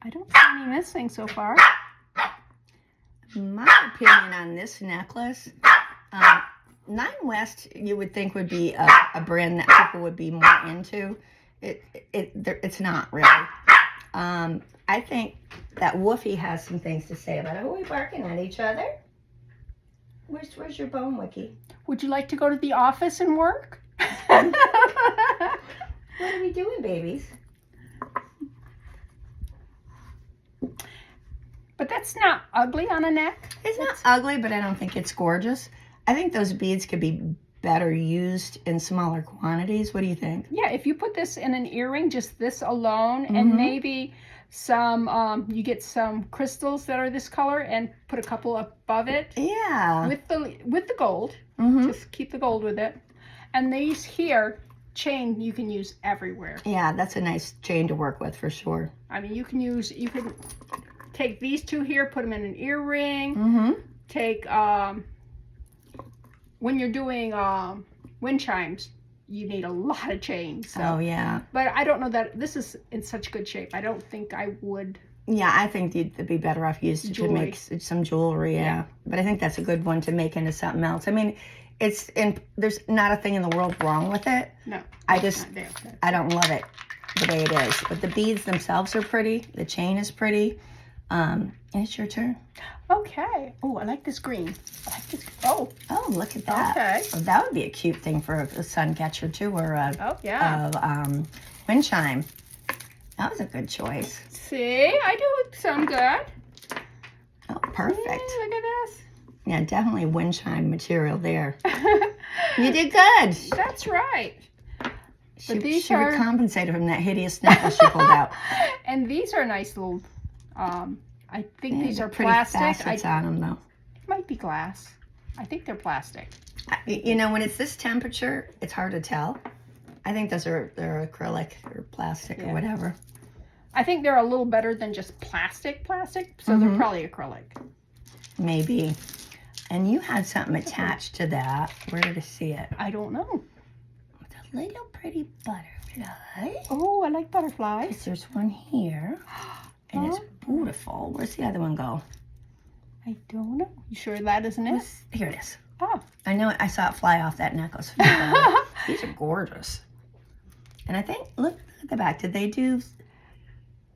I don't see any missing so far. My opinion on this necklace, 9 West, you would think would be a brand that people would be more into. It's not really. I think that Woofy has some things to say about it. Are we barking at each other? Where's your bone, Wiki? Would you like to go to the office and work? What are we doing, babies? But that's not ugly on a neck. It's not ugly, but I don't think it's gorgeous. I think those beads could be better used in smaller quantities. What do you think? Yeah, if you put this in an earring, just this alone, and maybe some, you get some crystals that are this color and put a couple above it. Yeah. With the gold. Just keep the gold with it. And these here, chain you can use everywhere. Yeah, that's a nice chain to work with for sure. I mean, you can take these two here, put them in an earring. Take, when you're doing wind chimes, you need a lot of chains. So. Oh, yeah. But I don't know that this is in such good shape. I don't think I would. Yeah, I think you'd be better off used to make some jewelry, yeah. But I think that's a good one to make into something else. I mean, there's not a thing in the world wrong with it. No. I don't love it the way it is. But the beads themselves are pretty. The chain is pretty. It's your turn. Okay. Oh, I like this green. I like this. Oh. Oh, look at that. Okay. Oh, that would be a cute thing for a sun catcher too, or a wind chime. That was a good choice. See, I do some good. Oh, perfect. Yeah, look at this. Yeah, definitely wind chime material there. You did good. That's right. She recompensated from that hideous necklace she pulled out. And these are nice little, I think these are pretty plastic. facets on them though. It might be glass. I think they're plastic. You know, when it's this temperature, it's hard to tell. I think they're acrylic or plastic or whatever. I think they're a little better than just plastic, so they're probably acrylic. Maybe. And you had something attached to that. Where did I see it? I don't know. With a little pretty butterfly. Oh, I like butterflies. There's one here. And it's beautiful. Where's the other one go? I don't know. You sure that isn't it? Here it is. Oh. I know it. I saw it fly off that necklace. These are gorgeous. And I think, look at the back. Did they do...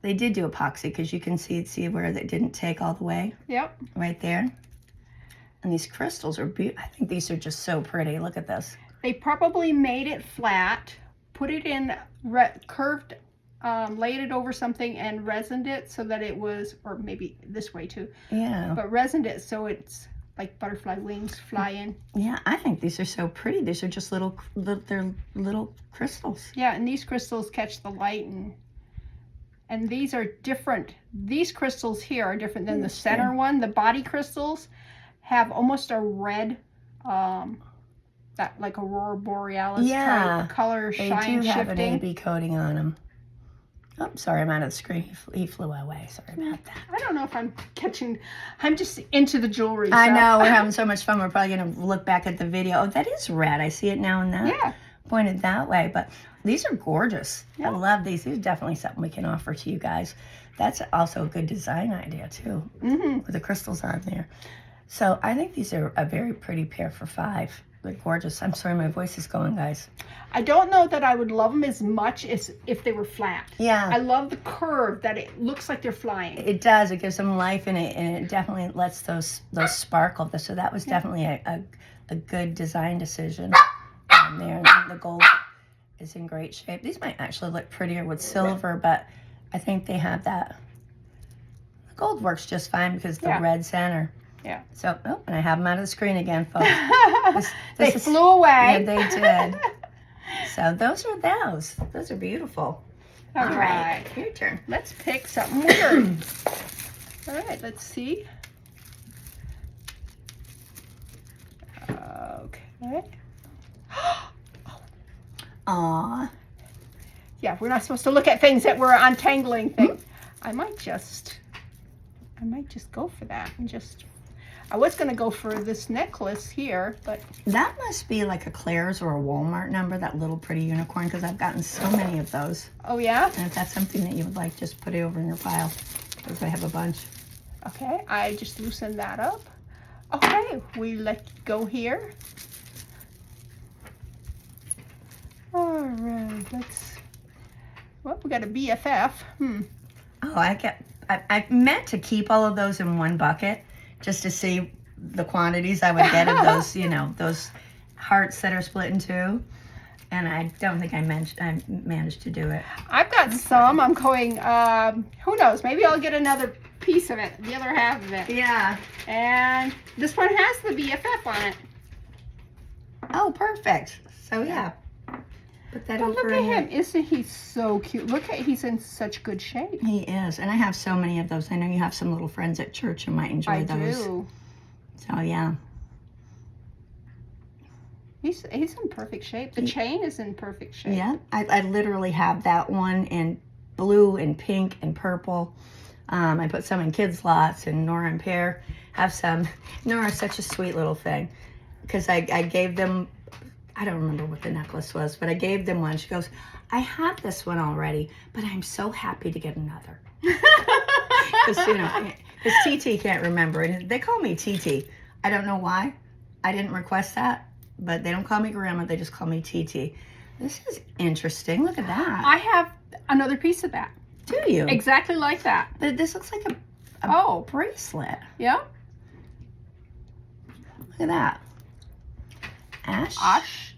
They did do epoxy because you can see where it didn't take all the way. Yep. Right there. And these crystals are beautiful. I think these are just so pretty. Look at this. They probably made it flat, put it in curved, laid it over something and resined it so that it was, or maybe this way too. Yeah. But resined it so it's like butterfly wings fly in. Yeah, I think these are so pretty. These are just they're little crystals. Yeah, and these crystals catch the light and these are different. These crystals here are different than the center one. The body crystals have almost a red, that like aurora borealis type color shine they do have shifting. an AB coating on them. Oh, sorry, I'm out of the screen. He flew away. Sorry about that. I don't know if I'm catching. I'm just into the jewelry. I know, we're having so much fun. We're probably going to look back at the video. Oh, that is red. I see it now and that. Yeah. Pointed that way, but these are gorgeous. I love these. These are definitely something we can offer to you guys. That's also a good design idea too, with the crystals on there. So I think these are a very pretty pair for $5. They're gorgeous. I'm sorry, my voice is going, guys. I don't know that I would love them as much as if they were flat. Yeah. I love the curve that it looks like they're flying. It does. It gives them life in it, and it definitely lets those sparkle. So that was definitely a good design decision. There, and the gold is in great shape. These might actually look prettier with silver, but I think they have that. The gold works just fine because the red center. Yeah. So, and I have them out of the screen again, folks. They flew away. Yeah, they did. So those are those. Those are beautiful. All right. Your turn. Let's pick something weird. All right, let's see. Okay. Aw. Yeah, we're not supposed to look at things that we're untangling things. I might just go for that and just. I was gonna go for this necklace here, but That must be like a Claire's or a Walmart number, that little pretty unicorn, because I've gotten so many of those. oh yeah. And if that's something that you would like, just put it over in your pile, because I have a bunch. Okay, I just loosened that up. Okay, we let go here. All right, well, we got a BFF. Oh, I meant to keep all of those in one bucket just to see the quantities I would get of those, those hearts that are split in two. And I don't think I managed to do it. I've got some. I'm going, who knows, maybe I'll get another piece of it, the other half of it. Yeah. And this one has the BFF on it. Oh, perfect. So yeah. Put that But over look at in him. Isn't he so cute? Look at, he's in such good shape. He is. And I have so many of those. I know you have some little friends at church who might enjoy those. I do. So yeah. He's in perfect shape. The chain is in perfect shape. Yeah. I literally have that one in blue and pink and purple. I put some in kids' lots, and Nora and Pear have some. Nora's such a sweet little thing, because I gave them, I don't remember what the necklace was, but I gave them one. She goes, I have this one already, but I'm so happy to get another. Because, TT can't remember. And they call me TT. I don't know why. I didn't request that, but they don't call me Grandma. They just call me TT. This is interesting. Look at that. I have another piece of that. Do you? Exactly like that. But this looks like Oh, bracelet. yeah. Look at that. Ash.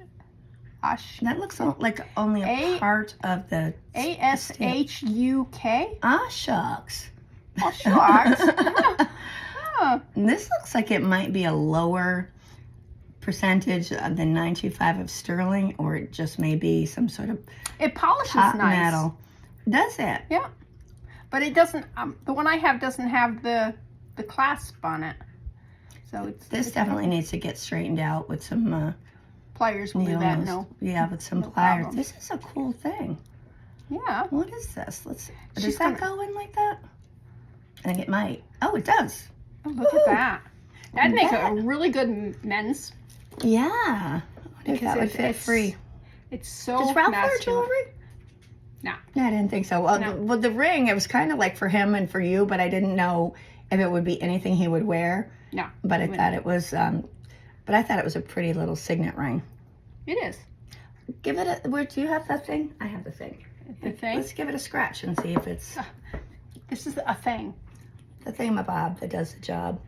That looks like only a part of the ASHUK. Ah, shucks. Oh, shucks. Yeah. This looks like it might be a lower percentage of the 925 of sterling, or it just may be some sort of It polishes hot nice. metal. Does it? Yeah. But it doesn't, the one I have doesn't have the clasp on it. So This definitely needs to get straightened out with some pliers will do that, no. Yeah, with some no pliers. problem. This is a cool thing. Yeah. What is this? Let's see. Does She's that gonna- go in like that? I think it might. Oh, it does. Oh, look Woo. at that. That'd make that. a really good men's. Yeah. I think that would fit free. It's so Does Ralph wear masculine. jewelry? No. I didn't think so. Well, No. the ring, it was kind of like for him and for you, but I didn't know if it would be anything he would wear. No. But I thought it was, but I thought it was a pretty little signet ring. It is. Give it a, where do you have that thing? I have the thing. The thing. Let's give it a scratch and see if it's This is a thing. the thingamabob that does the job.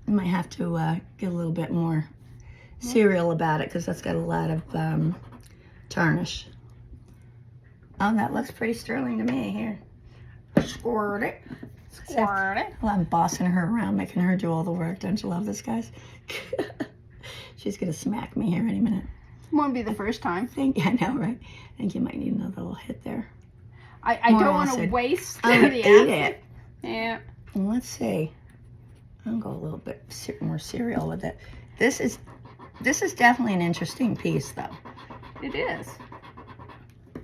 I might have to get a little bit more cereal about it because that's got a lot of tarnish. Oh, that looks pretty sterling to me. Here. Squirt it. Squirt it. Well, I'm bossing her around, making her do all the work. Don't you love this, guys? She's going to smack me here any minute. Won't be the first time. I know, right? I think you might need another little hit there. I More don't want to acid. waste I the ate acid. it. Yeah. Let's see. I'll go a little bit more cereal with it. This is definitely an interesting piece, though. It is.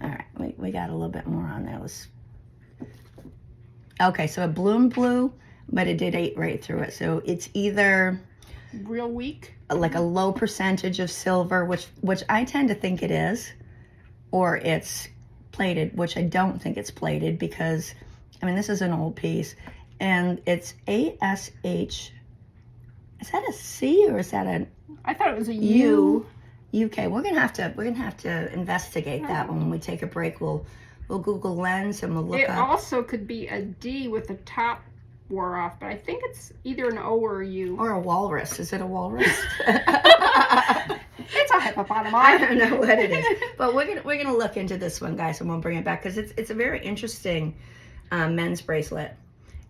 All right, we got a little bit more on there. Okay, so it bloomed blue, but it did eat right through it. So it's either Real weak. like a low percentage of silver, which I tend to think it is, or it's plated, which I don't think it's plated because, I mean, this is an old piece, and it's ASH. Is that a C or is that a I thought it was a U. UK? We're gonna have to investigate that when we take a break. We'll Google Lens and we'll look It up. also could be a D with the top wore off, but I think it's either an O or a U. Or a walrus. Is it a walrus? It's a hippopotamus. I don't know what it is, but we're gonna look into this one, guys, and we'll bring it back because it's a very interesting men's bracelet.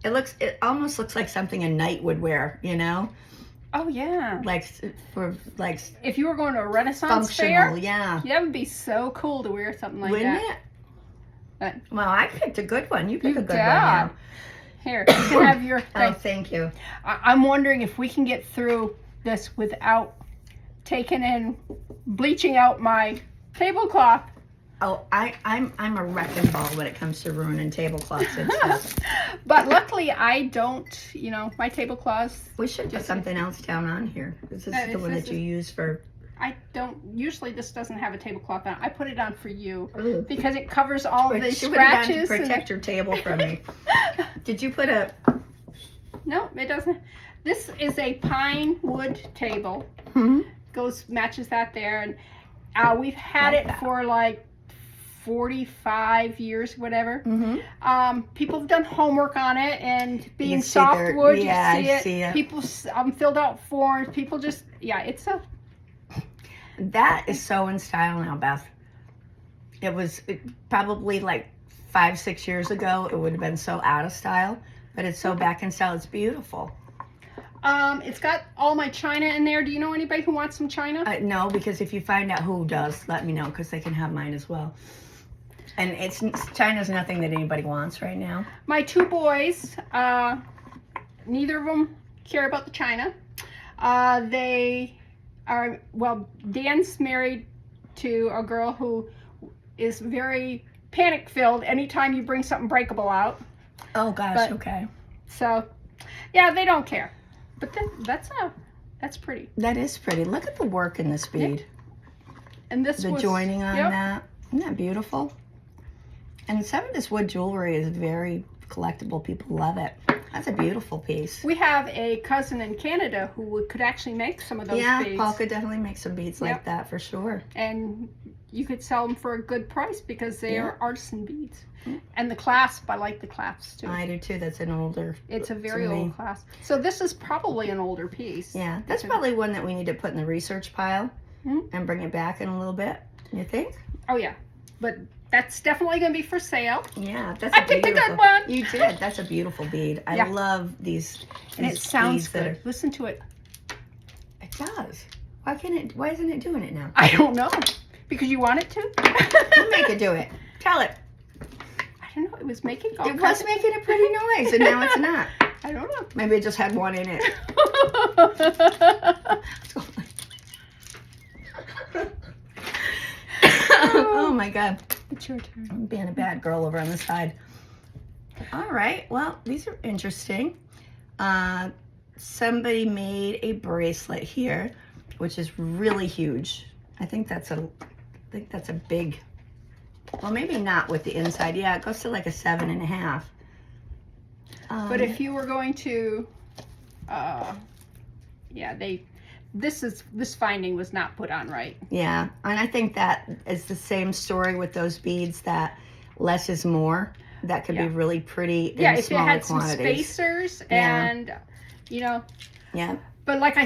It almost looks like something a knight would wear, you know, Oh yeah. like for like If you were going to a Renaissance functional, fair, yeah. that would be so cool to wear something like Wouldn't that. it? But Well, I picked a good one. You picked a good one. yeah. Now. Here, you can have your Oh, thing. thank you. I'm wondering if we can get through this without bleaching out my tablecloth. Oh, I'm a wrecking ball when it comes to ruining tablecloths and stuff. But luckily I don't, my tablecloths, We should put something else down on here. This is the one that you use for. I don't, usually this doesn't have a tablecloth on. I put it on for you Ooh. because it covers all the She put it on to scratches. protect your table from me. Did you put a? No, it doesn't. This is a pine wood table. Hmm? Matches that there. And we've had Like it that. for like 45 years, whatever. Mm-hmm. People have done homework on it, and being see their- softwood, yeah, you I see see it. it. People filled out forms. People just, it's a. That is so in style now, Beth. It was probably like 5-6 years ago. It would have been so out of style, but it's so back in style. It's beautiful. It's got all my china in there. Do you know anybody who wants some china? No, because if you find out who does, let me know because they can have mine as well. And China's nothing that anybody wants right now. My two boys, neither of them care about the china. They are, Dan's married to a girl who is very panic filled anytime you bring something breakable out. Oh gosh, But- okay. So, yeah, they don't care. But that's pretty. That is pretty. Look at the work in this bead. And this The was, joining on yep. that. Isn't that beautiful? And some of this wood jewelry is very collectible. People love it. That's a beautiful piece. We have a cousin in Canada who could actually make some of those Yeah, beads. Paul could definitely make some beads like Yep. that for sure. And you could sell them for a good price because they Yeah. are artisan beads. And the clasp, I like the clasps too. I do too. That's an older. It's a very to me. old clasp. So this is probably an older piece. Yeah, that's probably one that we need to put in the research pile and bring it back in a little bit. You think? Oh yeah, but that's definitely going to be for sale. Yeah, that's. I picked a good one. You did. That's a beautiful bead. I Yeah. love these. And it these sounds beads that good. Listen to it. It does. Why can't it? Why isn't it doing it now? I don't know. Because you want it to? You make it do it. Tell it. I don't know. It was making all It kinds was making a pretty noise, and now it's not. I don't know. Maybe it just had one in it. Oh my God. It's your turn. I'm being a bad girl over on the side. All right. Well, these are interesting. Somebody made a bracelet here, which is really huge. I think that's a big. Well, maybe not with the inside. Yeah, it goes to like a 7.5. But if you were going to, this finding was not put on right. Yeah, and I think that is the same story with those beads, that less is more. That could be really pretty in Yeah, if it smaller had some quantities. spacers Yeah. and, you know. Yeah. But like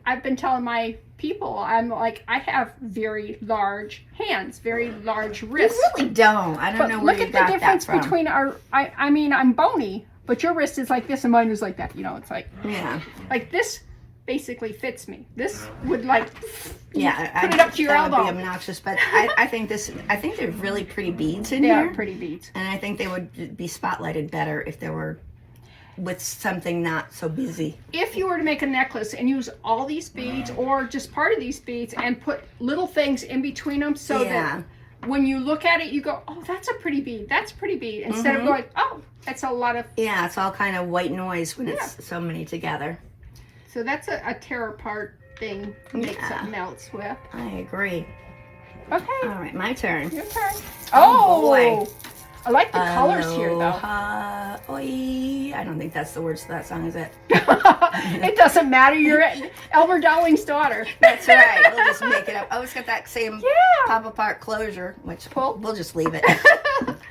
I've been telling my people, I'm like, I have very large hands, very large wrists. You really don't. I don't know where look you at got the difference that from. between our, I mean, I'm bony, but your wrist is like this and mine is like that. You know, it's like, Yeah. like this basically fits me. This would like, Yeah, put it up to your that elbow. would be obnoxious, but I think they're really pretty beads in They here, are pretty beads. and I think they would be spotlighted better if they were with something not so busy. If you were to make a necklace and use all these beads or just part of these beads and put little things in between them so that when you look at it, you go, oh, that's a pretty bead. That's a pretty bead. Instead of going, oh, that's a lot of. Yeah, it's all kind of white noise when it's so many together. So that's a tear apart thing to make something else with. I agree. Okay. All right, my turn. Your turn. Oh, boy. I like the colors here, though. Aloha, oi. I don't think that's the words to that song, is it? It doesn't matter. You're Elmer Dowling's daughter. That's right. We'll just make it up. Oh, it's got that same pop apart closure, which we'll just leave it.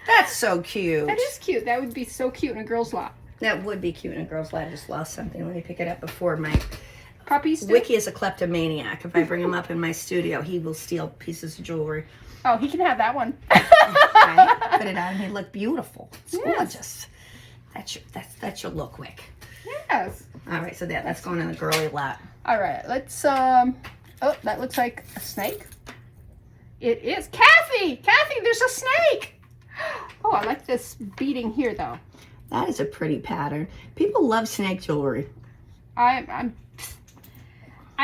That's so cute. That is cute. That would be so cute in a girl's lap. That would be cute in a girl's lap. I just lost something. Let me pick it up before my... Puppies do? Wiki is a kleptomaniac. If I bring him up in my studio, he will steal pieces of jewelry. Oh, he can have that one. Right? Put it on. He look beautiful. It's gorgeous. That's your look, Wick. Yes. All right, so that's going in the girly lap. All right, let's, oh, that looks like a snake. It is. Kathy, there's a snake. Oh, I like this beading here, though. That is a pretty pattern. People love snake jewelry. I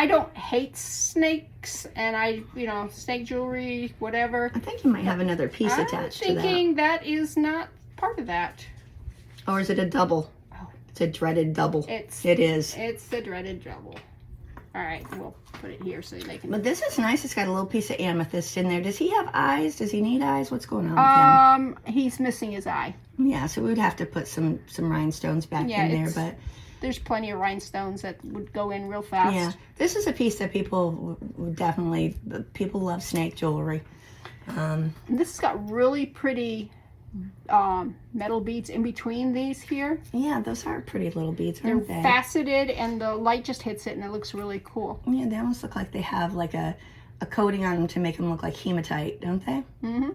don't hate snakes, and snake jewelry, whatever. I think you might have another piece attached to that. I'm thinking that is not part of that. Or is it a double? Oh. It's a dreaded double. It is. It's the dreaded double. All right, we'll put it here so they can. But this is nice. It's got a little piece of amethyst in there. Does he have eyes? Does he need eyes? What's going on with him? He's missing his eye. Yeah, so we would have to put some rhinestones back in there, but there's plenty of rhinestones that would go in real fast. yeah, this is a piece that people love snake jewelry. And this has got really pretty metal beads in between these here. Yeah, those are pretty little beads, aren't they? They're faceted, and the light just hits it, and it looks really cool. Yeah, they almost look like they have like a coating on them to make them look like hematite, don't they? Mm-hmm.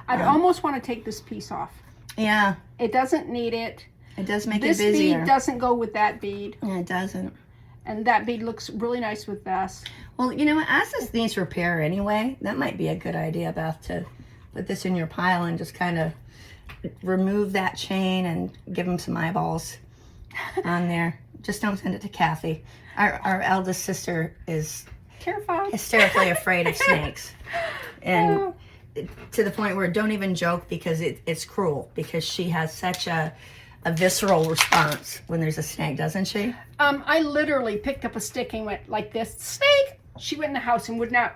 I'd almost want to take this piece off. Yeah. It doesn't need it. It does make this it busier. This bead doesn't go with that bead. Yeah, it doesn't. And that bead looks really nice with this. Well, you know what? As this needs repair anyway, that might be a good idea, Beth, to put this in your pile and just kind of remove that chain and give him some eyeballs on there. Just don't send it to Kathy. Our eldest sister is terrified, hysterically afraid of snakes. And to the point where don't even joke because it's cruel, because she has such a visceral response when there's a snake, doesn't she? I literally picked up a stick and went like this, snake! She went in the house and would not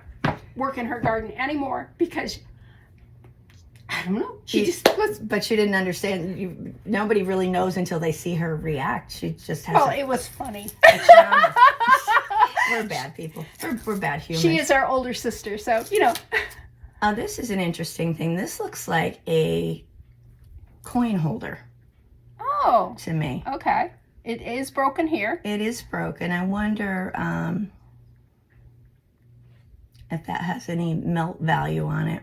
work in her garden anymore because, I don't know, she just was... But she didn't understand. Nobody really knows until they see her react. She just has it was funny. We're bad people. We're bad humans. She is our older sister, so, Oh, this is an interesting thing. This looks like a coin holder Oh, to me. okay. It is broken here. It is broken. I wonder if that has any melt value on it.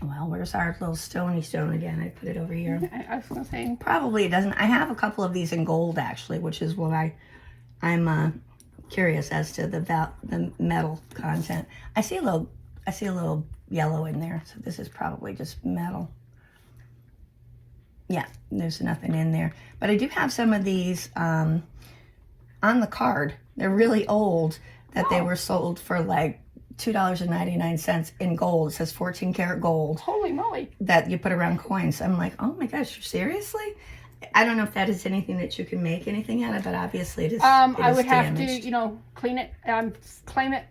Well, where's our little stony stone again? I put it over here. I was going to say. Probably it doesn't. I have a couple of these in gold, actually, which is why I'm curious as to the metal content. I see a little yellow in there, so this is probably just metal. Yeah, there's nothing in there. But I do have some of these on the card. They're really old, that they were sold for like $2.99 in gold. It says 14 karat gold. Holy moly. That you put around coins. I'm like, oh my gosh, seriously? I don't know if that is anything that you can make anything out of, but obviously it is. I would have damaged. to, you know, clean it, clamp it.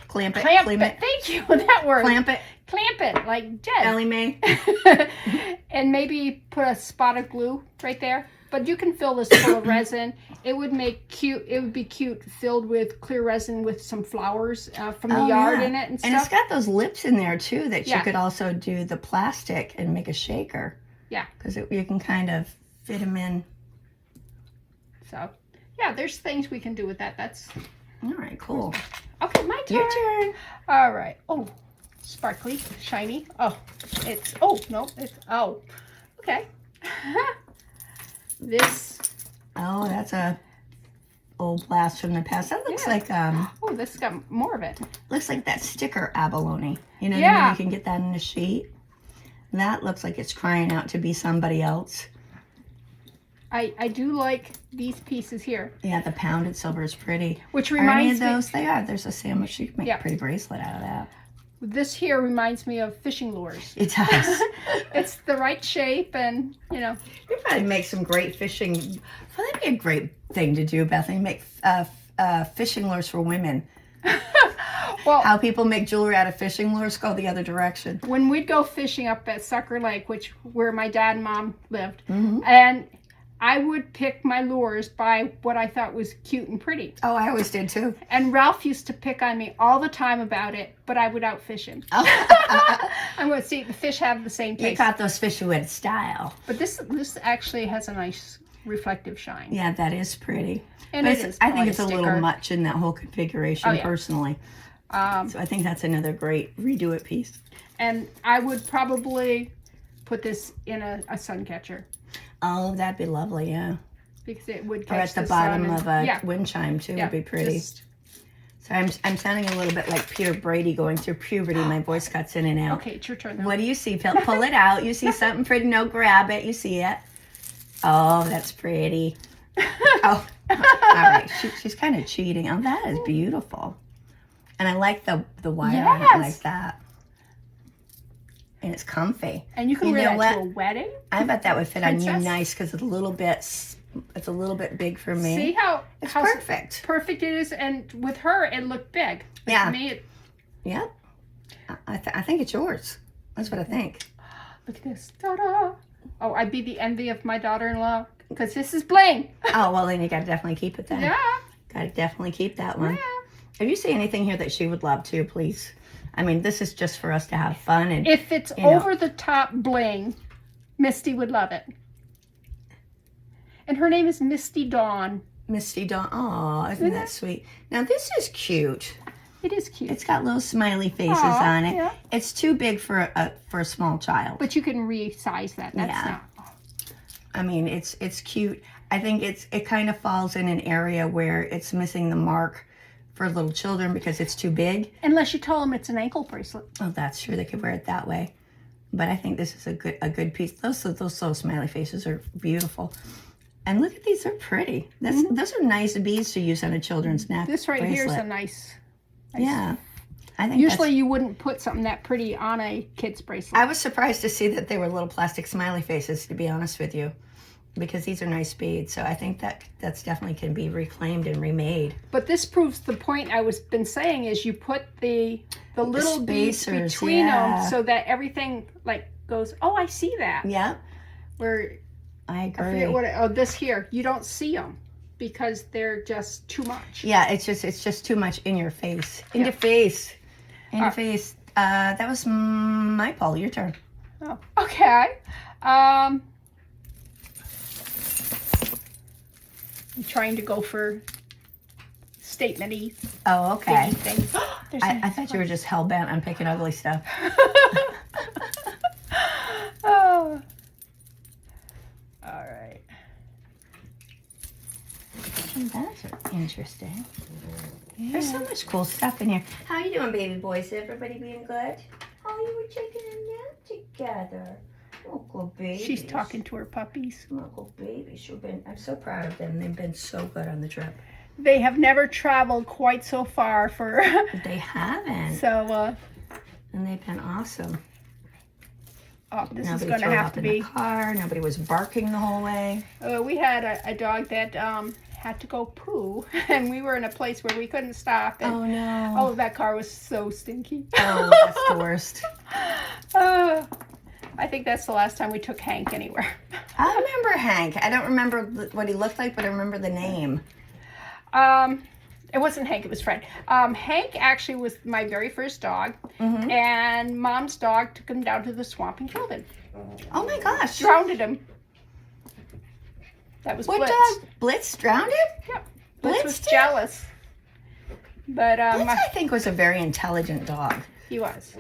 Clamp it. Thank you, that word. Clamp it. Clamp it, like Jed. Ellie Mae. And maybe put a spot of glue right there. But you can fill this full of resin. It would make cute. It would be cute filled with clear resin with some flowers from the yard in it and stuff. And it's got those lips in there too that you Yeah. could also do the plastic and make a shaker. Yeah. Because you can kind of fit them in. So, yeah, there's things we can do with that. That's All right, cool. okay. My turn. Your turn. All right. Oh, sparkly, shiny. Oh, it's. Oh no, it's. Oh, okay. This. Oh, that's a old blast from the past. That looks like Oh, this got more of it. looks like that sticker abalone. You know, Yeah. you can get that in a sheet. That looks like it's crying out to be somebody else. I do like these pieces here, Yeah, the pounded silver is pretty. which Are any reminds of me. those? They are. There's a sandwich. You can make Yeah. a pretty bracelet out of that. This here reminds me of fishing lures. It does. It's the right shape, and you know. You probably make some great fishing. Well, that'd be a great thing to do, Bethany. Make fishing lures for women. Well, How people make jewelry out of fishing lures go the other direction. when we'd go fishing up at Sucker Lake, where my dad and mom lived, Mm-hmm. and I would pick my lures by what I thought was cute and pretty. Oh, I always did too. And Ralph used to pick on me all the time about it, but I would outfish him. Oh. I'm going to see the fish have the same You taste. caught those fish who had style. But this actually has a nice reflective shine. Yeah, that is pretty. And But it is I think it's a sticker. little much in that whole configuration, Oh, yeah. personally. So I think that's another great redo it piece. And I would probably put this in a sun catcher Oh, that'd be lovely, yeah. because it would Or catch at the sun bottom and- of a yeah, wind chime too yeah, would be pretty. just- So I'm sounding a little bit like Peter Brady going through puberty. My voice cuts in and out. okay, it's your turn now. What do you see? Pull it out. You see something pretty? No, grab it. You see it. Oh, that's pretty. Oh, all right. She's kind of cheating. Oh, that is beautiful. And I like the wire on it Yes. like that. And it's comfy. And you can You wear know that to what? a wedding. I bet that would fit on you Princess? nice because it's a little bit big for me. See how It's how perfect. perfect it is, and with her it looked big. But Yeah. to me, Yep. I think it's yours. That's what I think. look at this. Ta-da! Oh, I'd be the envy of my daughter-in-law because this is bling. Oh, well, then you got to definitely keep it then. Yeah. Got to definitely keep that one. Yeah. If you see anything here that she would love too, please. I mean, this is just for us to have fun. And If it's you know. over the top bling, Misty would love it. And her name is Misty Dawn. Misty Dawn. Oh, isn't that sweet? Now, this is cute. It is cute. It's got little smiley faces Aw, on it. yeah. It's too big for a small child. But you can resize that. That's Yeah. not. I mean, it's cute. I think it kind of falls in an area where it's missing the mark for little children because it's too big. Unless you tell them it's an ankle bracelet. Oh, that's true. They could wear it that way. But I think this is a good piece. Those little smiley faces are beautiful. And look at these; they're pretty. Those are nice beads to use on a children's neck. This right here is a bracelet. nice. Yeah, I think Usually you wouldn't put something that pretty on a kid's bracelet. I was surprised to see that they were little plastic smiley faces. To be honest with you, because these are nice beads, so I think that's definitely can be reclaimed and remade. But this proves the point I was been saying is you put the little beads spacers, between yeah. them so that everything like goes. Oh, I see that. Yeah, Where I I agree. forget what. Oh, this here you don't see them because they're just too much. Yeah, it's just too much in your face. In Yeah. your face. Interface. That was my poll. Your turn. Oh, okay. I'm trying to go for statement-y Oh, okay. things. I thought you were just hell-bent on picking ugly stuff. Oh. All right. That's interesting. Yeah. There's so much cool stuff in here. How you doing, baby boys? Everybody being good? Oh, you were taking a nap together. Oh, good babies. She's talking to her puppies. Oh, good babies. I'm so proud of them. They've been so good on the trip. They have never traveled quite so far for. They haven't. So. And they've been awesome. Oh, this Nobody is going to threw have up to in be. the car. Nobody was barking the whole way. We had a dog that had to go poo, and we were in a place where we couldn't stop. And, Oh no! Oh, that car was so stinky. Oh, that's the worst. I think that's the last time we took Hank anywhere. I remember Hank. I don't remember what he looked like, but I remember the name. It wasn't Hank, it was Fred. Hank actually was my very first dog, and Mom's dog took him down to the swamp and killed him. Oh my gosh! Drowned him. That was What Blitz. dog? Blitz drowned him? Yep. Blitz was did? jealous. But Blitz, I think, was a very intelligent dog. he was.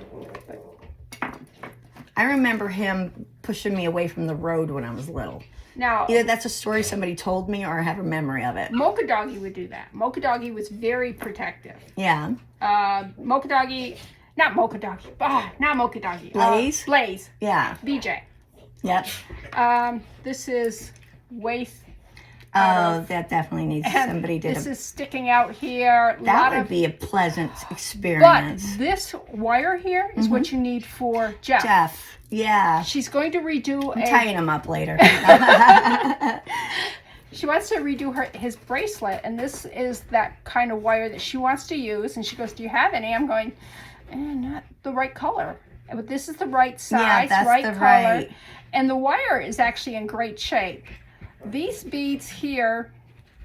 I remember him pushing me away from the road when I was little. Now, Either that's a story somebody told me or I have a memory of it. Mocha Doggy would do that. Mocha Doggy was very protective. Yeah. Mocha Doggy, not Mocha Doggy, not Mocha Doggy. Blaze? Blaze, Yeah. BJ. Yep. This is Waif. Oh, that definitely needs somebody did This is sticking out here. That would be a pleasant But experience. this wire here is what you need for Jeff. Jeff. Yeah. She's going to redo I'm tying him up later. She wants to redo his bracelet, and this is that kind of wire that she wants to use. And she goes, "Do you have any?" I'm going, not the right color. But this is the right size, that's right the color. right. And the wire is actually in great shape. These beads here,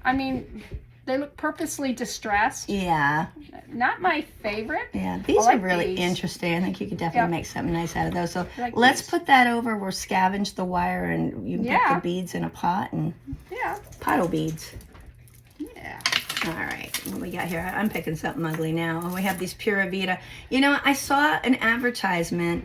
I mean, they look purposely distressed. Yeah. Not my favorite. Yeah. These I like are really these. interesting. I think you could definitely make something nice out of those. So I like let's these. put that over. We'll scavenge the wire and you can put the beads in a pot and Yeah. pottle beads. Yeah. All right, what we got here? I'm picking something ugly now. And we have these Pura Vida. You know, I saw an advertisement.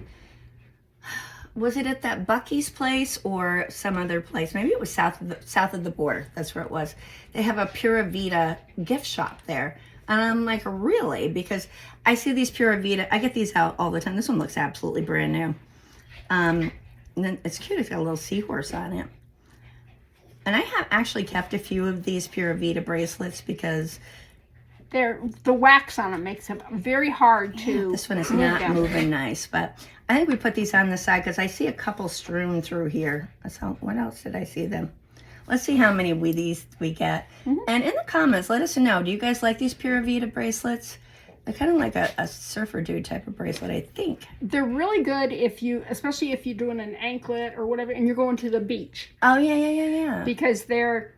Was it at that Bucky's place or some other place? Maybe it was south of the border. That's where it was. They have a Pura Vida gift shop there. And I'm like, really? Because I see these Pura Vida. I get these out all the time. This one looks absolutely brand new. And then it's cute. It's got a little seahorse on it. And I have actually kept a few of these Pura Vida bracelets because The wax on them makes it very hard to. this one is move not them. moving nice. But I think we put these on the side because I see a couple strewn through here. So what else did I see them? Let's see how many we get. And in the comments, let us know. Do you guys like these Pura Vida bracelets? They're kind of like a surfer dude type of bracelet, I think. They're really good especially if you're doing an anklet or whatever, and you're going to the beach Oh yeah. because they're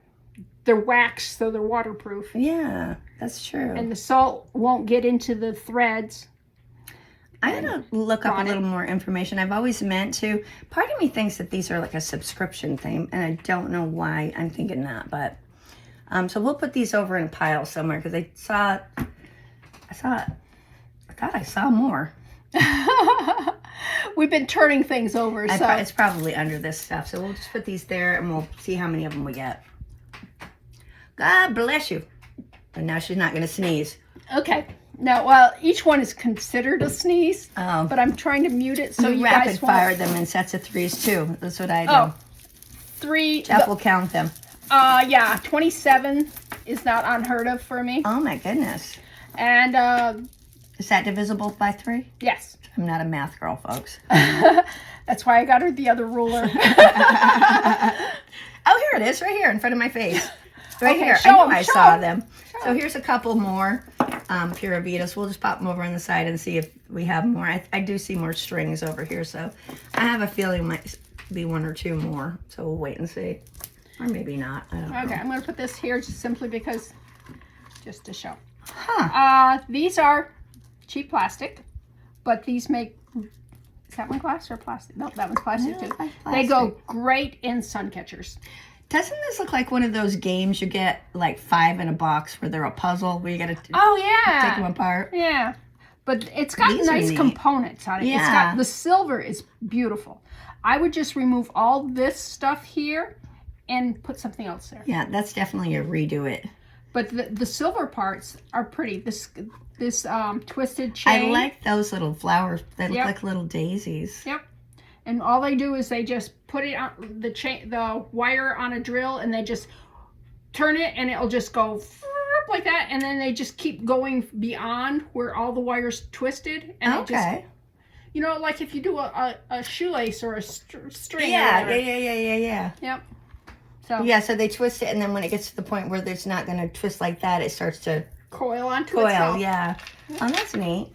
waxed, so they're waterproof, Yeah, that's true. and the salt won't get into the threads. I gotta look up a little more information. I've always meant to. Part of me thinks that these are like a subscription thing, and I don't know why I'm thinking that. But so we'll put these over in a pile somewhere because I thought I saw more. We've been turning things over, so It's probably under this stuff. So we'll just put these there, and we'll see how many of them we get. God bless you. And now she's not gonna sneeze. okay. Now, well, each one is considered a sneeze, Oh, but I'm trying to mute it so we you rapid guys won't. fire them in sets of threes too. That's what I do. Oh, 3. Jeff will count them. Yeah, 27 is not unheard of for me, Oh my goodness. and Is that divisible by 3? yes. I'm not a math girl, folks. That's why I got her the other ruler. Oh, here it is, right here in front of my face. Right Okay, here. show I know 'em, I show saw 'em. them. So here's a couple more Pura Vidas. We'll just pop them over on the side and see if we have more. I do see more strings over here, so I have a feeling it might be 1 or 2 more. So we'll wait and see. Or maybe not. I don't know. Okay, I'm going to put this here just simply because, just to show. Huh. These are cheap plastic. but these make, is that one glass or plastic? No, that one's plastic Yeah, too. like They go plastic. great in sun catchers. Doesn't this look like one of those games you get like 5 in a box where they're a puzzle where you got to Oh take them yeah, apart? yeah. But it's got These are nice neat. components on it. It's Yeah. got, the silver is beautiful. I would just remove all this stuff here and put something else there. Yeah, that's definitely a redo it. But the silver parts are pretty. This twisted chain. I like those little flowers. They look Yep. like little daisies. Yep. And all they do is they just put it on the wire on a drill, and they just turn it, and it'll just go like that, and then they just keep going beyond where all the wires twisted, and it just, Okay. you know, like if you do a shoelace or a string. or Yeah, whatever. yeah. Yep. So Yeah, so they twist it, and then when it gets to the point where it's not going to twist like that, it starts to coil onto coil. itself. Yeah. Oh, that's neat.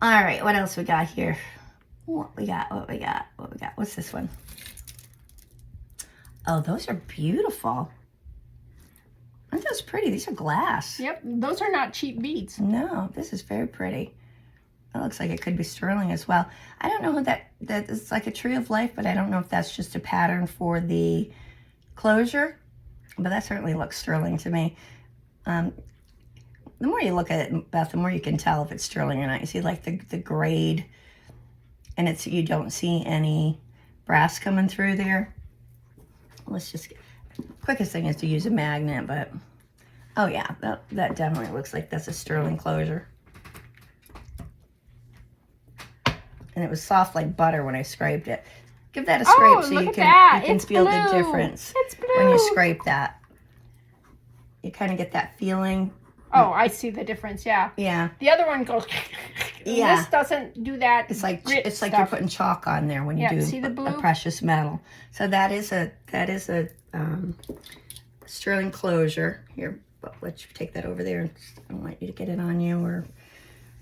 All right, what else we got here? What we got? What's this one? Oh, those are beautiful. Aren't those pretty? These are glass. Yep. Those are not cheap beads. No, this is very pretty. It looks like it could be sterling as well. I don't know who that is, like a tree of life, but I don't know if that's just a pattern for the closure. But that certainly looks sterling to me. The more you look at it, Beth, the more you can tell if it's sterling or not. You see like the grade, and you don't see any brass coming through there. Let's just, quickest thing is to use a magnet, but oh yeah, that definitely looks like that's a sterling closure. And it was soft like butter when I scraped it. Give that a scrape Oh, so look you at can that. It's feel the blue. difference It's blue. when you scrape that. You kind of get that feeling. Oh, I see the difference. Yeah. Yeah. The other one goes. Yeah. This doesn't do that. It's like grit you're stuff. putting chalk on there when you Yeah, do see the a blue? precious metal. So that is a sterling closure. Here, let you take that over there. I don't want you to get it on you or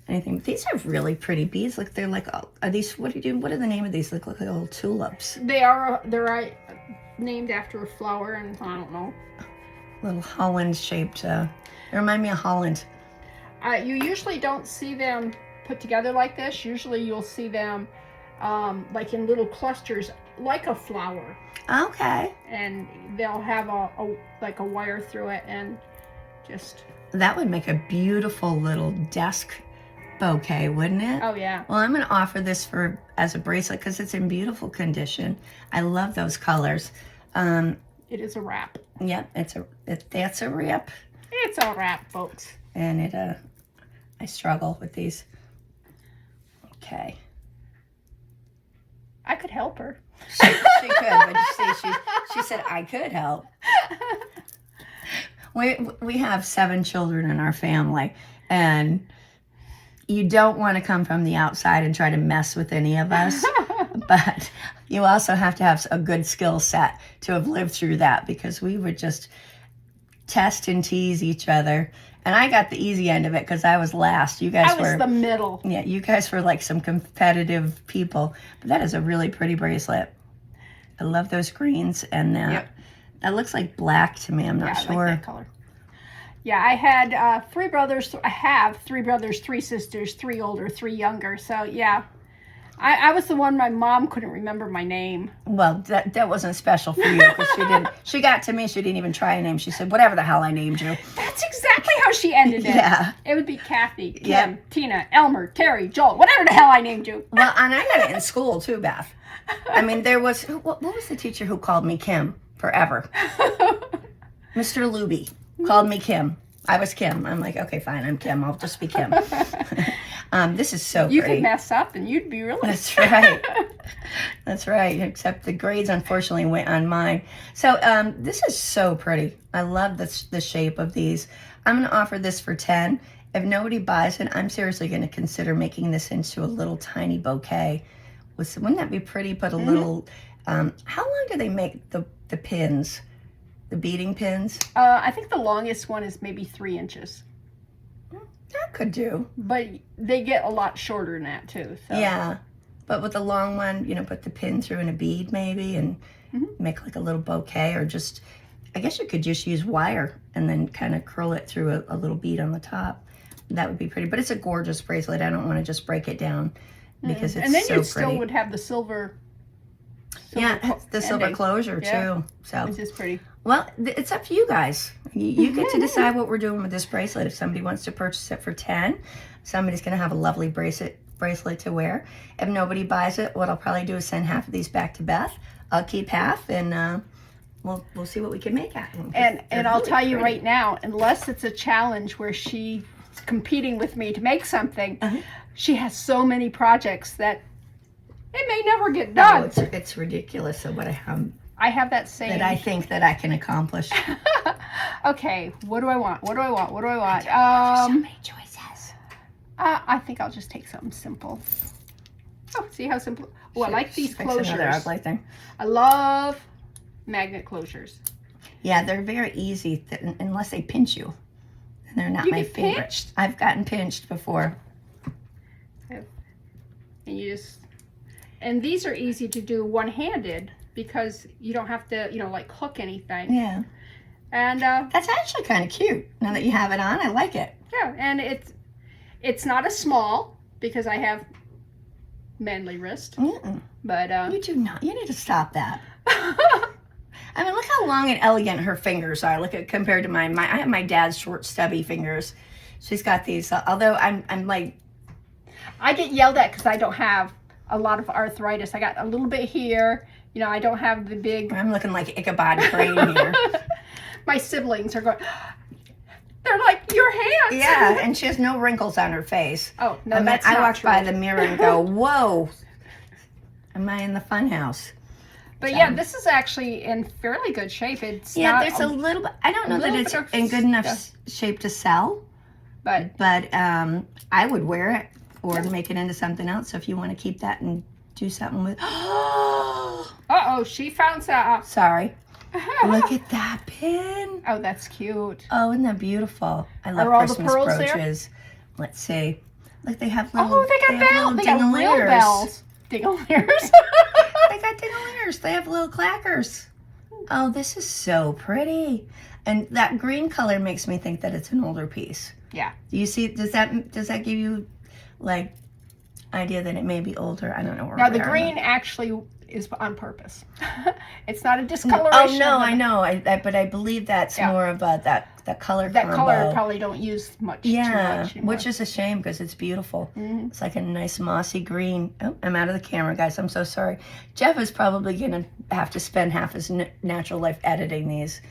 anything. But these are really pretty beads. Look, they're like, are these? What are the name of these? Look like little tulips. They're named after a flower, and I don't know. Little Holland shaped. They remind me of Holland. You usually don't see them put together like this. Usually you'll see them like in little clusters, like a flower, Okay. and they'll have like a wire through it, and just. That would make a beautiful little desk bouquet, wouldn't it? Oh yeah. Well, I'm going to offer this as a bracelet because it's in beautiful condition. I love those colors. It is a wrap. Yep, that's a rip, It's a wrap, folks. and I struggle with these. Okay, I could help her. she could, but you see, she said I could help. We have 7 children in our family, and you don't want to come from the outside and try to mess with any of us. But you also have to have a good skill set to have lived through that, because we would just test and tease each other. And I got the easy end of it because I was last. You guys I was were the middle. Yeah, you guys were like some competitive people. But that is a really pretty bracelet. I love those greens, and that looks like black to me. I'm not I sure. like that color. Yeah, I had 3 brothers. I have 3 brothers, 3 sisters, 3 older, 3 younger. So yeah, I was the one my mom couldn't remember my name. Well, that wasn't special for you because she didn't. She got to me. She didn't even try a name. She said, "Whatever the hell I named you." That's exactly how she ended it. Yeah. It would be Kathy, Kim, Yep. Tina, Elmer, Terry, Joel, whatever the hell I named you. Well, and I got it in school too, Beth. I mean, there was what was the teacher who called me Kim forever? Mr. Luby called me Kim. I was Kim. I'm like, okay, fine, I'm Kim. I'll just be Kim. This is so You pretty. could mess up and you'd be really. That's right. That's right. Except the grades unfortunately went on mine. So this is so pretty. I love the shape of these. I'm going to offer this for 10. If nobody buys it, I'm seriously going to consider making this into a little tiny bouquet. Wouldn't that be pretty? Put a little. How long do they make the pins? The beading pins? I think the longest one is maybe 3 inches. That could do. But they get a lot shorter than that too. So. Yeah. But with the long one, put the pin through in a bead maybe and make like a little bouquet, or just, I guess you could just use wire and then kind of curl it through a little bead on the top. that would be pretty. But it's a gorgeous bracelet. I don't want to just break it down because it's and then so you pretty. still would have the silver. Yeah, the silver ending. closure Yeah. too. So Which is pretty. well, it's up to you guys. You get to decide what we're doing with this bracelet. If somebody wants to purchase it for 10, somebody's going to have a lovely bracelet to wear. If nobody buys it, what I'll probably do is send half of these back to Beth. I'll keep half, and we'll see what we can make at them. And I'll tell you right now, unless it's a challenge where she's competing with me to make something, she has so many projects that it may never get done. Oh, it's ridiculous of what I have that same. that I think that I can accomplish. Okay, what do I want? What do I want? What do I want? So many choices. I think I'll just take something simple. Oh, see how simple? Oh, I like these Fix another closures. ugly thing. I love magnet closures. Yeah, they're very easy unless they pinch you. And they're not You my get favorite. pinched? I've gotten pinched before. And you just, and these are easy to do one-handed because you don't have to, like hook anything. Yeah. And That's actually kind of cute. Now that you have it on, I like it. yeah, and it's not a small because I have manly wrist, but You do not. You need to stop that. I mean, look how long and elegant her fingers are. Look at compared to mine. I have my dad's short, stubby fingers. She's got these. Although I'm like, I get yelled at because I don't have a lot of arthritis. I got a little bit here. I don't have the big. I'm looking like Ichabod Crane here. My siblings are going. They're like your hands. Yeah, and she has no wrinkles on her face. Oh no, I mean, that's I not walk true. by the mirror and go, "Whoa, am I in the fun house?" But yeah, this is actually in fairly good shape. It's Yeah, not there's a little bit. I don't know that little it's bit of in good enough stuff. shape to sell, but I would wear it or make it into something else. So if you want to keep that and do something with, uh-oh, she found some. sorry, look at that pin. Oh, that's cute. Oh, isn't that beautiful? I love Are all the Christmas pearls there? brooches. Let's see. Look, they have little. Oh, they got bells. They got real ding-a-lingers. bells. Ding-a-lingers. They got ding-a-lingers. They have little clackers. Oh, this is so pretty. And that green color makes me think that it's an older piece. Yeah. Do you see? Does that give you like idea that it may be older? I don't know. Where Now we the are green actually is on purpose. It's not a discoloration. Oh no, I know. But I believe that's Yeah. more of that color. That combo. color probably don't use much. Yeah, too much anymore. which is a shame because it's beautiful. It's like a nice mossy green. Oh, I'm out of the camera, guys. I'm so sorry. Jeff is probably going to have to spend half his natural life editing these.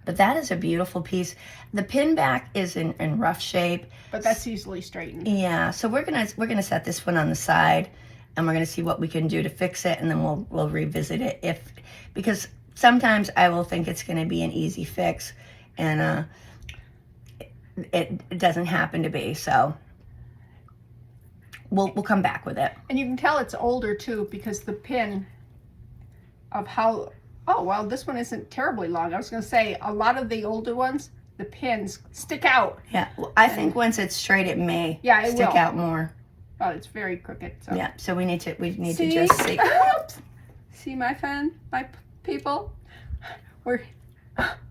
But that is a beautiful piece. The pin back is in rough shape. But that's easily straightened. Yeah, so we're gonna set this one on the side, and we're gonna see what we can do to fix it, and then we'll revisit it because sometimes I will think it's gonna be an easy fix, and it doesn't happen to be. So we'll come back with it. And you can tell it's older too because the pin of how. Oh well, this one isn't terribly long. I was going to say a lot of the older ones, the pins stick out. Yeah, well, I think once it's straight, it may it stick will. out more. Oh, it's very crooked. So. Yeah, so we need to See? just see. Oops. See my people? We're.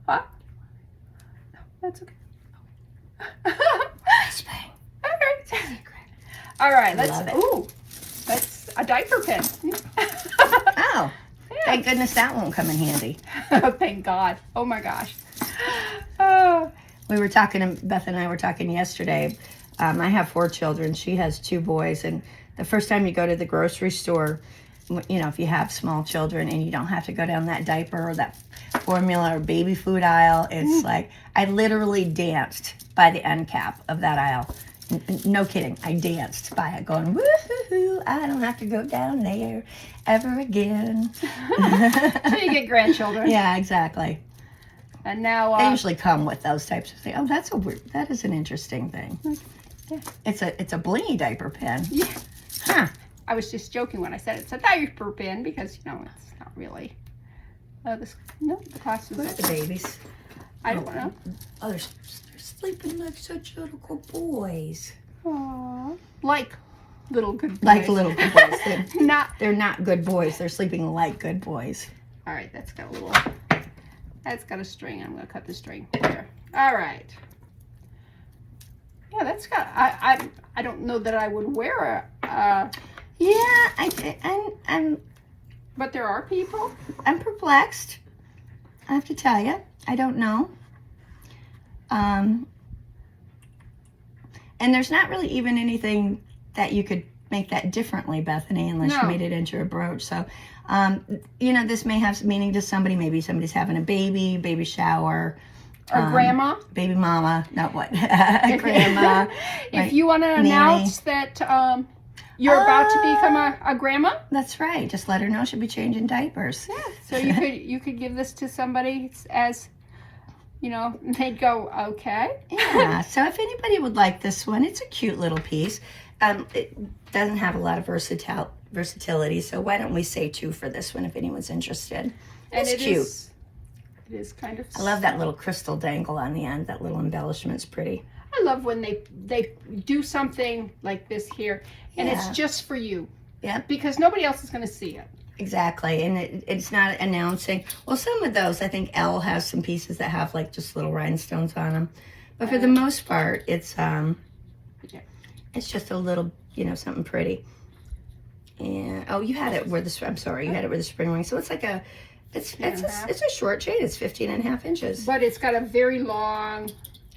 What? No, that's okay. All right, let's. Love it. Ooh, that's a diaper pin. Oh, thank goodness that won't come in handy. Thank God. Oh my gosh. Oh. We were talking, Beth and I were talking yesterday. I have 4 children. She has 2 boys. And the first time you go to the grocery store, if you have small children and you don't have to go down that diaper or that formula or baby food aisle, it's like I literally danced by the end cap of that aisle. No kidding. I danced by it going, woo-hoo-hoo, I don't have to go down there ever again. Until you get grandchildren. Yeah, exactly. And now They usually come with those types of things. Oh, that is an interesting thing. Yeah. It's a blingy diaper pin. Yeah. Huh. I was just joking when I said it's a diaper pin because it's not really. The class Where are is. the babies? I don't know. Oh, they're sleeping like such little good boys. Aww. Like little good boys. Like little good boys. They're They're not good boys. They're sleeping like good boys. All right, that's got a string. I'm gonna cut the string there. All right. Yeah, that's got. I don't know that I would wear a. Yeah, I'm But there are people. I'm perplexed. I have to tell you, I don't know. And there's not really even anything that you could make that differently, Bethany, unless you No. made it into a brooch. So, you know, this may have some meaning to somebody. Maybe somebody's having a baby shower. Or grandma. Baby mama, not what? Grandma. If you want to announce that you're about to become a grandma. That's right. Just let her know she'll be changing diapers. Yeah. So you could give this to somebody as, you know, they'd go, okay. Yeah. So if anybody would like this one, it's a cute little piece. It doesn't have a lot of versatility. So why don't we say 2 for this one if anyone's interested? It's cute. It is kind of. I love that little crystal dangle on the end. That little embellishment's pretty. I love when they do something like this here, and it's Yeah. just for you. Yeah. Because nobody else is going to see it. Exactly. And it's not announcing. Well, some of those, I think Elle has some pieces that have like just little rhinestones on them. But for the most part, it's just a little, you know, something pretty. And oh, you had it where the you had it where the spring ring. So it's like it's a short chain. It's 15.5 inches. But it's got a very long.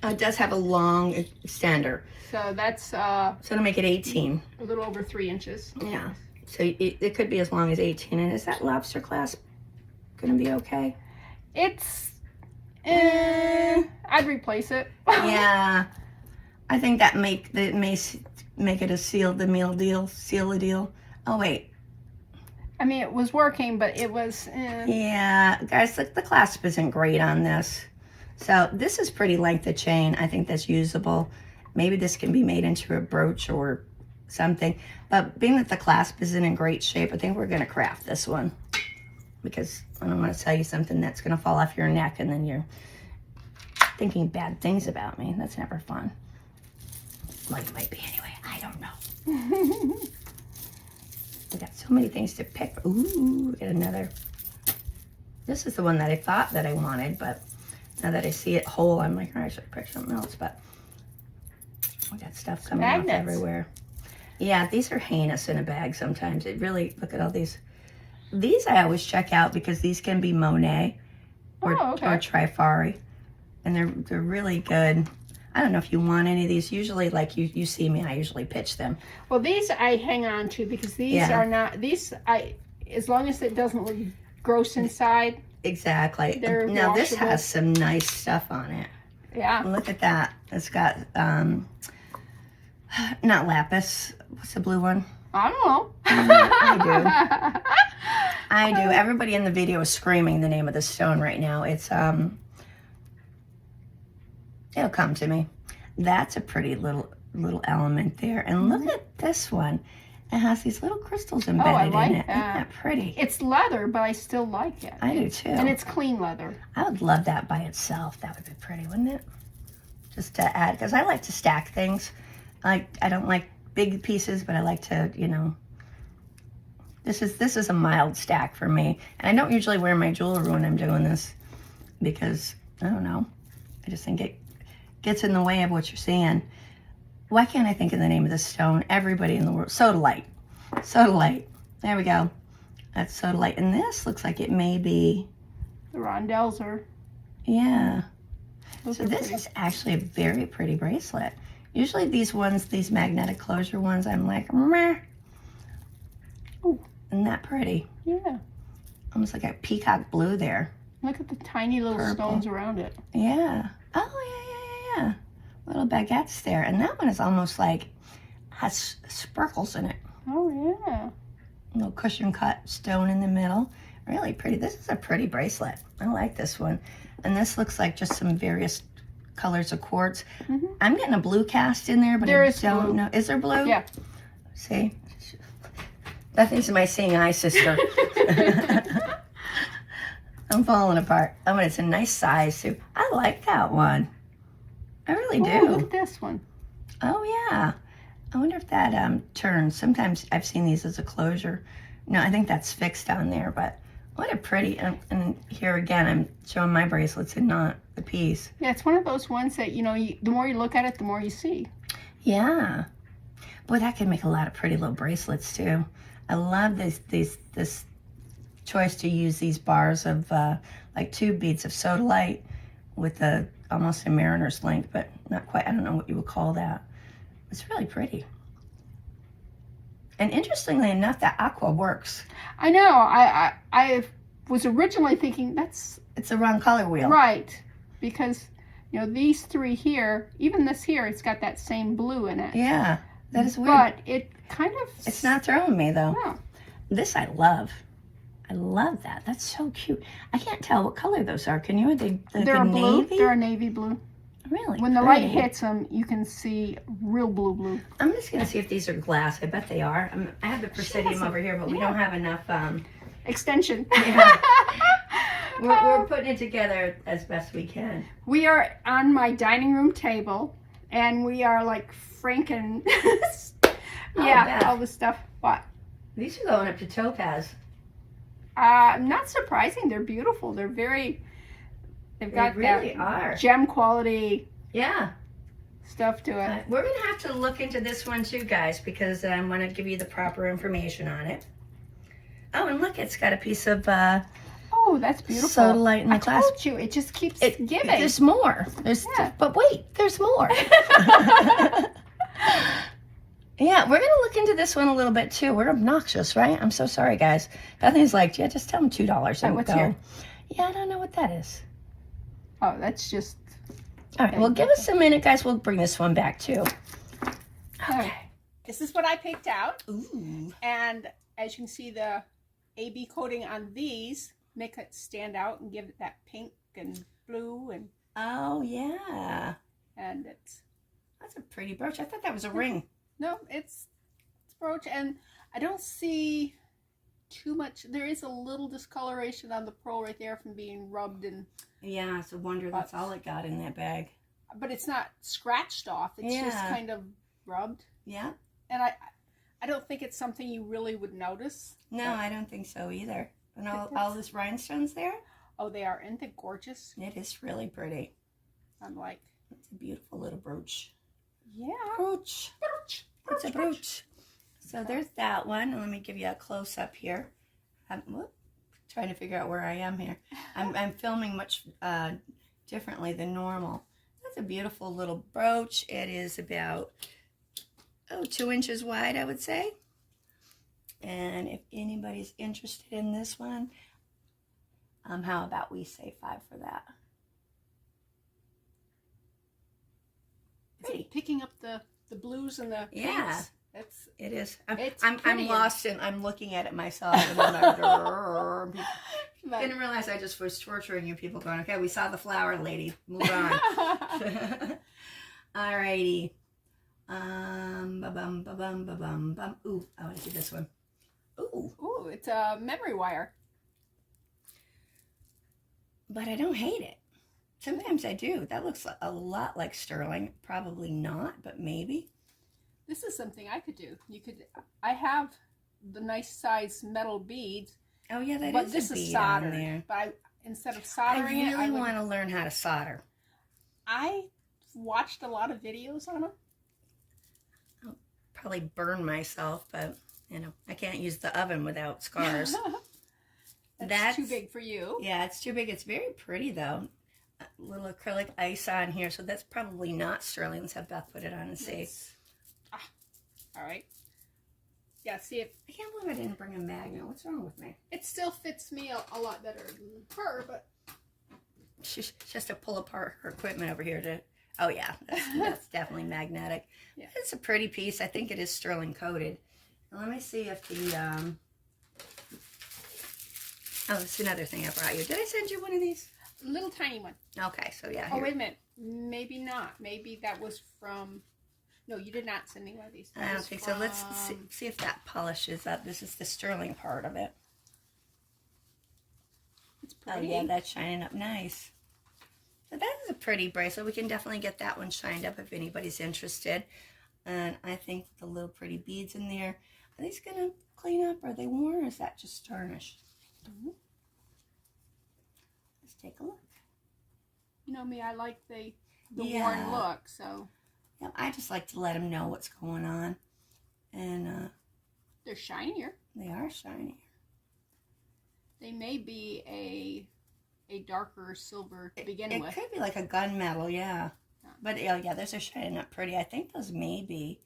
It does have a long extender. So that's So it'll make it 18. a little over 3 inches. Yeah. So it could be as long as 18. And is that lobster clasp going to be okay? It's. I'd replace it. Yeah. I think that may make it a seal the deal. Oh wait. I mean, it was working, but it was. Yeah, guys, look, the clasp isn't great on this. So this is pretty length of chain. I think that's usable. Maybe this can be made into a brooch or something. But being that the clasp isn't in great shape, I think we're going to craft this one. Because I don't want to tell you something that's going to fall off your neck and then you're thinking bad things about me. That's never fun. Well, it might be anyway. I don't know. We got so many things to pick. Ooh, we got another. This is the one that I thought that I wanted, but now that I see it whole, I'm like, oh, I should pick something else. But we got stuff coming off everywhere. Yeah, these are heinous in a bag sometimes. It really, look at all these. These I always check out because these can be Monet or Trifari, and they're really good. I don't know if you want any of these. Usually, like you see me, I usually pitch them. Well, these I hang on to because these are not as long as it doesn't look gross inside. Exactly. They're now this washable. has some nice stuff on it. Yeah. Look at that. It's got not lapis. What's the blue one? I don't know. I do. Everybody in the video is screaming the name of the stone right now. It's it'll come to me. That's a pretty little element there. And look at this one. It has these little crystals embedded in it. Isn't that pretty? It's leather, but I still like it. I do too. And it's clean leather. I would love that by itself. That would be pretty, wouldn't it? Just to add, because I like to stack things. I don't like big pieces, but I like to, you know. This is a mild stack for me. And I don't usually wear my jewelry when I'm doing this because, I don't know. I just think it gets in the way of what you're seeing. Why can't I think of the name of this stone? Everybody in the world. Sodalite. Sodalite. There we go. That's sodalite. And this looks like it may be... The rondelles are... Yeah. Those So are this pretty. is actually a very pretty bracelet. Usually these ones, these magnetic closure ones, I'm like, meh. Ooh. Isn't that pretty? Yeah. Almost like a peacock blue there. Look at the tiny little Purple. stones around it. Yeah. Oh, yeah. Little baguettes there. And that one is almost like, has sparkles in it. Oh, yeah. Little cushion cut stone in the middle. Really pretty. This is a pretty bracelet. I like this one. And this looks like just some various colors of quartz. Mm-hmm. I'm getting a blue cast in there, but There I is don't blue. know. Is there blue? Yeah. See? Bethany's my seeing eye sister. I'm falling apart. Oh, and it's a nice size too. I like that one. I really Oh, do. look at this one. Oh yeah. I wonder if that turns. Sometimes I've seen these as a closure. No, I think that's fixed on there, but what a pretty, and here again, I'm showing my bracelets and not the piece. Yeah, it's one of those ones that, you know, the more you look at it, the more you see. Yeah. Boy, that could make a lot of pretty little bracelets too. I love this choice to use these bars of like 2 beads of sodalite with almost a mariner's link, but not quite. I don't know what you would call that. It's really pretty. And interestingly enough, that aqua works. I know. I was originally thinking it's the wrong color wheel. Right, because these 3 here, even this here, it's got that same blue in it. Yeah, that is weird. But it kind of... It's not throwing me though. No. This I love. I love that. That's so cute. I can't tell what color those are. Can you? They're a blue. Navy? They're a navy blue. Really? When the light hits them, you can see real blue. I'm just going to see if these are glass. I bet they are. I have the Presidium over here, but we don't have enough... extension. Yeah. We're putting it together as best we can. We are on my dining room table, and we are like Franken... yeah, all the stuff. What? These are going up to topaz. Not surprising. They're beautiful. They're very... They've got really that gem quality stuff to it. We're going to have to look into this one too, guys, because I want to give you the proper information on it. Oh, and look, it's got a piece of oh, that's beautiful. sodalite in the clasp. I told you, it just keeps giving. There's more. But wait, there's more. Yeah, we're going to look into this one a little bit too. We're obnoxious, right? I'm so sorry, guys. Bethany's like, yeah, just tell them $2 and what's go. here? Yeah, I don't know what that is. Oh, that's just... All right, well, give us a minute, guys. We'll bring this one back too. Okay. This is what I picked out. Ooh. And as you can see, the AB coating on these make it stand out and give it that pink and blue and... Oh, yeah. And That's a pretty brooch. I thought that was a ring. No, it's brooch, and I don't see too much. There is a little discoloration on the pearl right there from being rubbed and... Yeah, it's a wonder that's all it got in that bag. But it's not scratched off. It's just kind of rubbed. Yeah. And I don't think it's something you really would notice. No, I don't think so either. And all this rhinestones there? Oh, they are. Isn't it gorgeous? It is really pretty. I'm like... It's a beautiful little brooch. Yeah. Brooch. Brooch. It's a brooch. So there's that one. Let me give you a close-up here. Trying to figure out where I am here. I'm filming much differently than normal. That's a beautiful little brooch. It is about 2 inches wide, I would say. And if anybody's interested in this one, how about we say 5 for that? Pretty. Picking up the blues and the pinks. It is. It's I'm lost and I'm looking at it myself. And I'm like, I didn't realize I just was torturing you people going, okay, we saw the flower lady. Move on. Alrighty. Ba-bum. Ooh, I want to do this one. Ooh, it's a memory wire. But I don't hate it. Sometimes I do. That looks a lot like sterling. Probably not, but maybe. This is something I could do. I have the nice size metal beads. Oh yeah, that but is this a bead is soldered. on there. But instead of soldering I really want to learn how to solder. I watched a lot of videos on them. I'll probably burn myself, but I can't use the oven without scars. That's too big for you. Yeah, it's too big. It's very pretty though. A little acrylic ice on here, so that's probably not sterling. Let's have Beth put it on and see. All right. Yeah, see if... I can't believe I didn't bring a magnet. What's wrong with me? It still fits me a lot better than her, but... She has to pull apart her equipment over here to... Oh, yeah. That's definitely magnetic. Yeah. It's a pretty piece. I think it is sterling coated. Now, let me see if the... Oh, that's another thing I brought you. Did I send you one of these? A little tiny one. Okay, so yeah. Oh, wait a minute. Maybe not. Maybe that was from... No, you did not send me one of these. I don't think so. Let's see if that polishes up. This is the sterling part of it. It's pretty. Oh, yeah, that's shining up nice. So that is a pretty bracelet. We can definitely get that one shined up if anybody's interested. And I think the little pretty beads in there, are these going to clean up? Are they worn or is that just tarnished? Let's take a look. You know me, I like the worn look, so... Yeah, I just like to let them know what's going on. And they're shinier. they are shiny. They may be a darker silver to begin It with. could be like a gunmetal, yeah. Yeah. But yeah, those are shining up pretty. I think those may be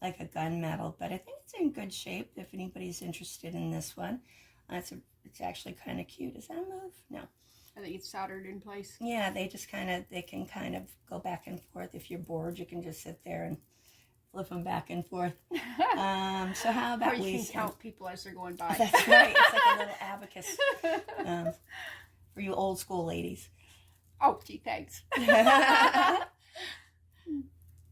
like a gunmetal, but I think it's in good shape if anybody's interested in this one. It's actually kind of cute. Does that move? No. I think it's soldered in place. Yeah, they can kind of go back and forth. If you're bored, you can just sit there and flip them back and forth. So how about or you can count people as they're going by. That's right. It's like a little abacus for you old school ladies. Oh, gee, thanks.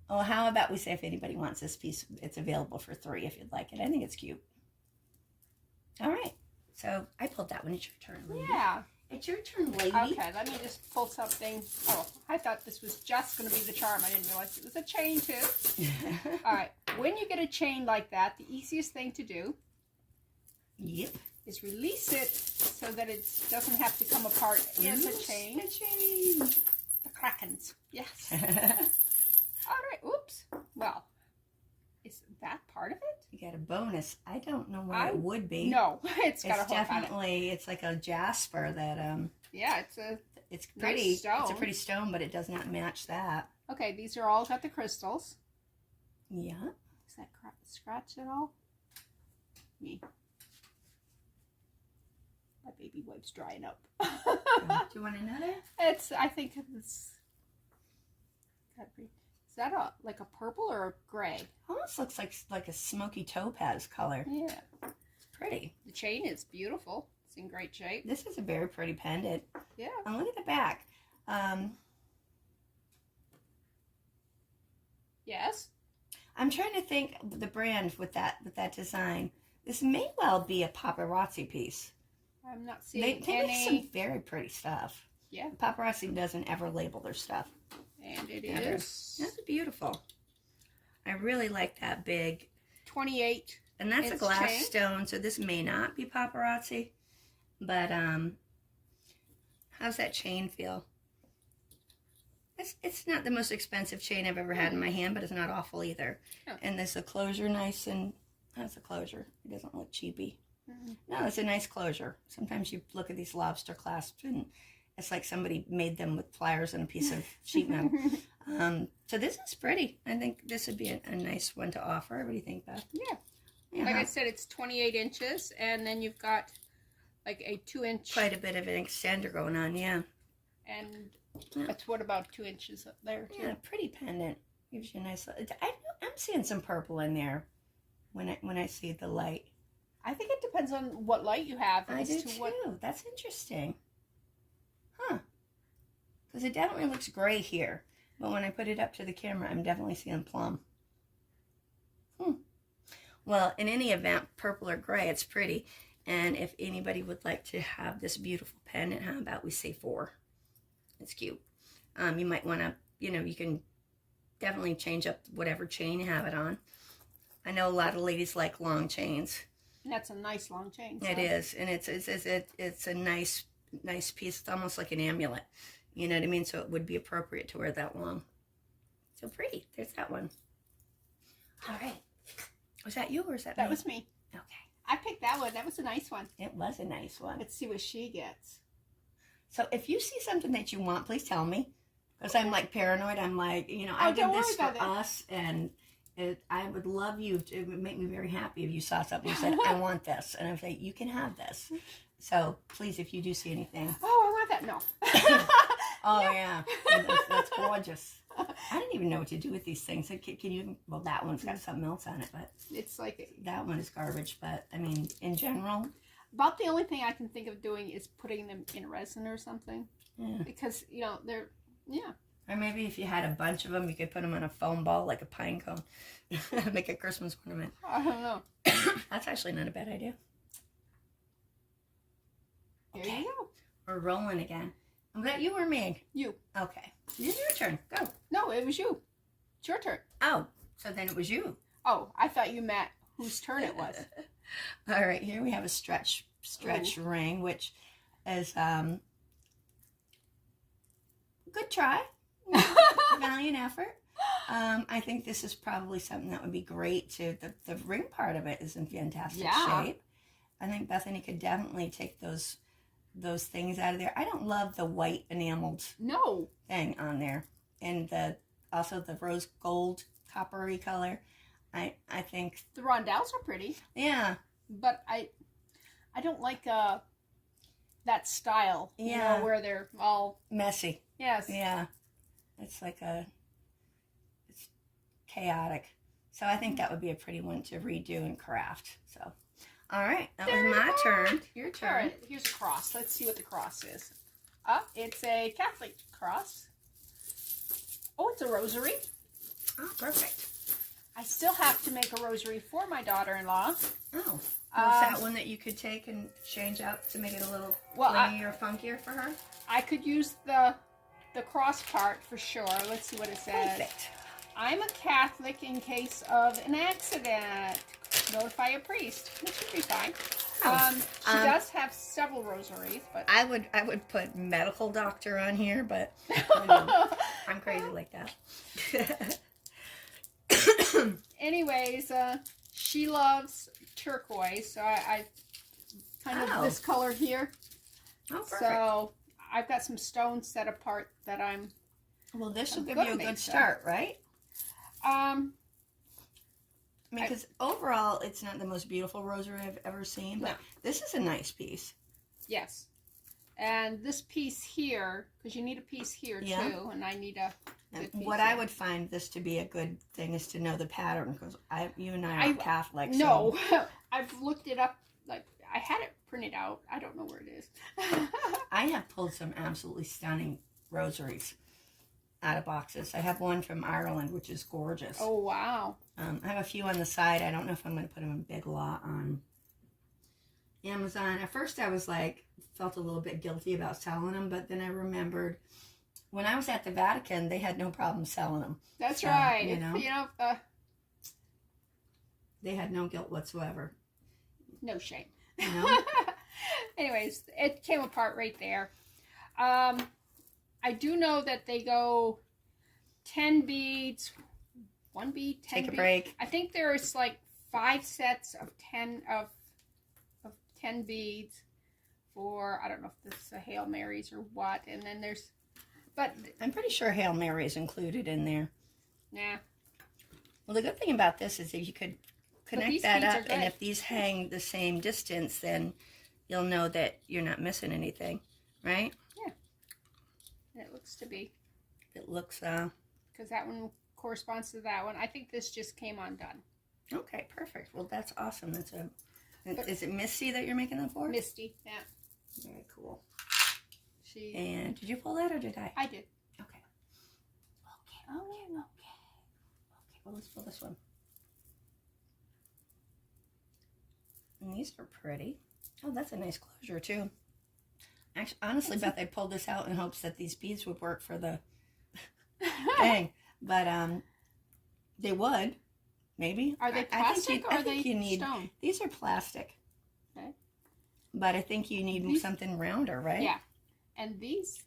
Well, how about we say if anybody wants this piece, it's available for $3 if you'd like it. I think it's cute. All right. So I pulled that one. It's your turn, lady. Yeah. It's your turn, lady. Okay, let me just pull something. Oh, I thought this was just going to be the charm. I didn't realize it was a chain, too. All right. When you get a chain like that, the easiest thing to do is release it so that it doesn't have to come apart as a chain. A chain. The Krakens. Yes. All right. Oops. Well, is that part of it? You get a bonus. I don't know what it would be. No, it's got a hook definitely, it's like a jasper that, yeah, it's pretty. Nice stone. It's a pretty stone, but it does not match that. Okay, these are all got the crystals. Yeah. Is that scratch at all? Me. My baby wipe's drying up. Do you want another? I think it's, is that like a purple or a gray? Almost looks like a smoky topaz color. Yeah. It's pretty. The chain is beautiful. It's in great shape. This is a very pretty pendant. Yeah. And look at the back. Yes. I'm trying to think of the brand with that design. This may well be a paparazzi piece. I'm not seeing They any. make some very pretty stuff. Yeah. Paparazzi doesn't ever label their stuff. And it Ever. is That's beautiful. I really like that big. 28. And that's a It's glass chain. stone, so this may not be paparazzi. But how's that chain feel? It's not the most expensive chain I've ever had in my hand, but it's not awful either. Oh. And there's a closure nice and how's the closure? It doesn't look cheapy. Mm-hmm. No, it's a nice closure. Sometimes you look at these lobster clasps and it's like somebody made them with pliers and a piece of sheet metal. So this is pretty. I think this would be a nice one to offer. What do you think, Beth? Yeah. Like I said, it's 28 inches, and then you've got like a 2-inch. Quite a bit of an extender going on, yeah. And Yeah. that's what, about 2 inches up there, too? Yeah, pretty pendant. Gives you a nice. I'm seeing some purple in there when I see the light. I think it depends on what light you have. I as do to too. What, That's interesting. Huh. Because it definitely looks gray here. But when I put it up to the camera, I'm definitely seeing plum. Well, in any event, purple or gray, it's pretty. And if anybody would like to have this beautiful pendant, how about we say 4? It's cute. You might want to, you can definitely change up whatever chain you have it on. I know a lot of ladies like long chains. and that's a nice long chain. So. It is, and it's a nice piece. It's almost like an amulet. You know what I mean? So it would be appropriate to wear that long. So pretty. There's that one. All right. Was that you or was that me? That was me. Okay. I picked that one. That was a nice one. It was a nice one. Let's see what she gets. So if you see something that you want, please tell me. Because I'm like paranoid. I'm like, I did don't this worry for about it. us, and I would love you. It would make me very happy if you saw something and said, I want this. And I would say, you can have this. So please, if you do see anything. Oh, I want that. No. Oh, yeah. That's gorgeous. I didn't even know what to do with these things. Can you? Well, that one's got something else on it, but It's like that one is garbage. But I mean, in general, about the only thing I can think of doing is putting them in resin or something. yeah. Because, they're, yeah. Or maybe if you had a bunch of them, you could put them on a foam ball like a pine cone. Make a Christmas ornament. I don't know. That's actually not a bad idea. Here Okay. you go. We're rolling again. Was that you or me? You. Okay. It's your turn. Go. No, it was you. It's your turn. Oh, so then it was you. Oh, I thought you meant whose turn it was. All right. Here we have a stretch ring, which is good try. Valiant effort. I think this is probably something that would be great too. The ring part of it is in fantastic Yeah. shape. I think Bethany could definitely take those things out of there. I don't love the white enameled No. thing on there, and also the rose gold coppery color. I think, The rondelles are pretty, yeah, but I don't like that style. You Yeah. know, where they're all messy. yes. Yeah, it's it's chaotic. So I think that would be a pretty one to redo and craft. So, all right, that There was you my go. turn. Your All turn. right, here's a cross. Let's see what the cross is. It's a Catholic cross. Oh, it's a rosary. Oh, perfect. I still have to make a rosary for my daughter-in-law. Oh, was that one that you could take and change out to make it a little Well, flingy or funkier for her? I could use the cross part for sure. Let's see what it says. Perfect. I'm a Catholic in case of an accident. Notify a priest. Which should be fine. She does have several rosaries, but I would put medical doctor on here, but I'm crazy like that. anyways, she loves turquoise, so I kind of this color here. Oh, perfect. So I've got some stones set apart that I'm. Well, this will give gonna you a make good some. start, right? Um, I mean, because overall, it's not the most beautiful rosary I've ever seen, but No. this is a nice piece. yes, and this piece here, because you need a piece here Yeah. too, and I need a. And good piece what I here. would find this to be a good thing is to know the pattern, because you and I are Catholic. No, So I've looked it up. Like I had it printed out. I don't know where it is. I have pulled some absolutely stunning rosaries out of boxes. I have one from Ireland, which is gorgeous. Oh wow! I have a few on the side. I don't know if I'm going to put them in big lot on Amazon. At first, I was like, felt a little bit guilty about selling them, but then I remembered when I was at the Vatican, they had no problem selling them. That's So, right. you know. They had no guilt whatsoever. No shame. You know? Anyways, it came apart right there. I do know that they go 10 beads, 1 bead, 10 Take a bead. break. I think there's like 5 sets of 10 beads for, I don't know if this is a Hail Marys or what, and then there's, but I'm pretty sure Hail Mary is included in there. nah. Well, the good thing about this is that you could connect these that beads up, are and good. if these hang the same distance, then you'll know that you're not missing anything, right? And it looks to be, It looks, because that one corresponds to that one. I think this just came undone. okay, perfect. Well, that's awesome. But- Is it Misty that you're making them for? Misty, yeah. Very cool. She, And did you pull that or did I? I did. Okay. Okay. Well, let's pull this one. And these are pretty. Oh, that's a nice closure too. Actually, honestly, Beth, I pulled this out in hopes that these beads would work for the thing, but they would, maybe. Are they I think plastic or I are they think you need. stone? These are plastic. Okay. But I think you need These- something rounder, right? Yeah. And these,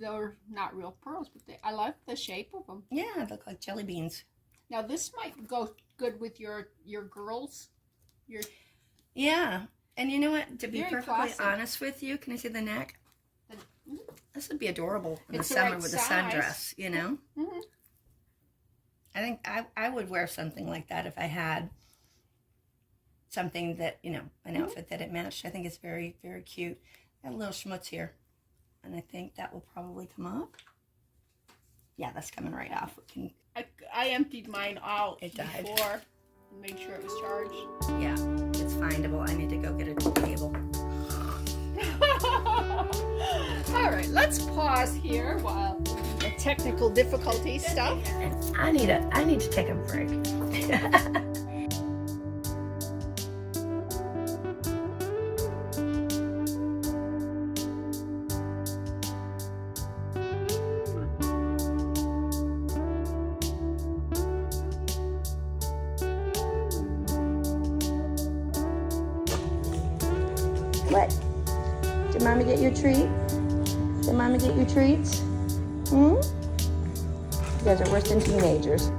they're not real pearls, but I like the shape of them. Yeah, they look like jelly beans. Now this might go good with your girls. Yeah. And you know what? To be Very perfectly classic. honest with you, can I see the neck? Mhm. This would be adorable in It's the the summer right with the size. sundress, you know? Mhm. I think I would wear something like that if I had something that, an outfit that it matched. I think it's very, very cute. Got a little schmutz here. And I think that will probably come up. Yeah, that's coming right off. We can, I emptied mine out It died. before and made sure it was charged. yeah, it's findable. I need to go get a table. All right, let's pause here while the technical difficulty stuff. And I need to take a break. What? Did Mommy get your treat? Did Mommy get your treats? Hmm? You guys are worse than teenagers.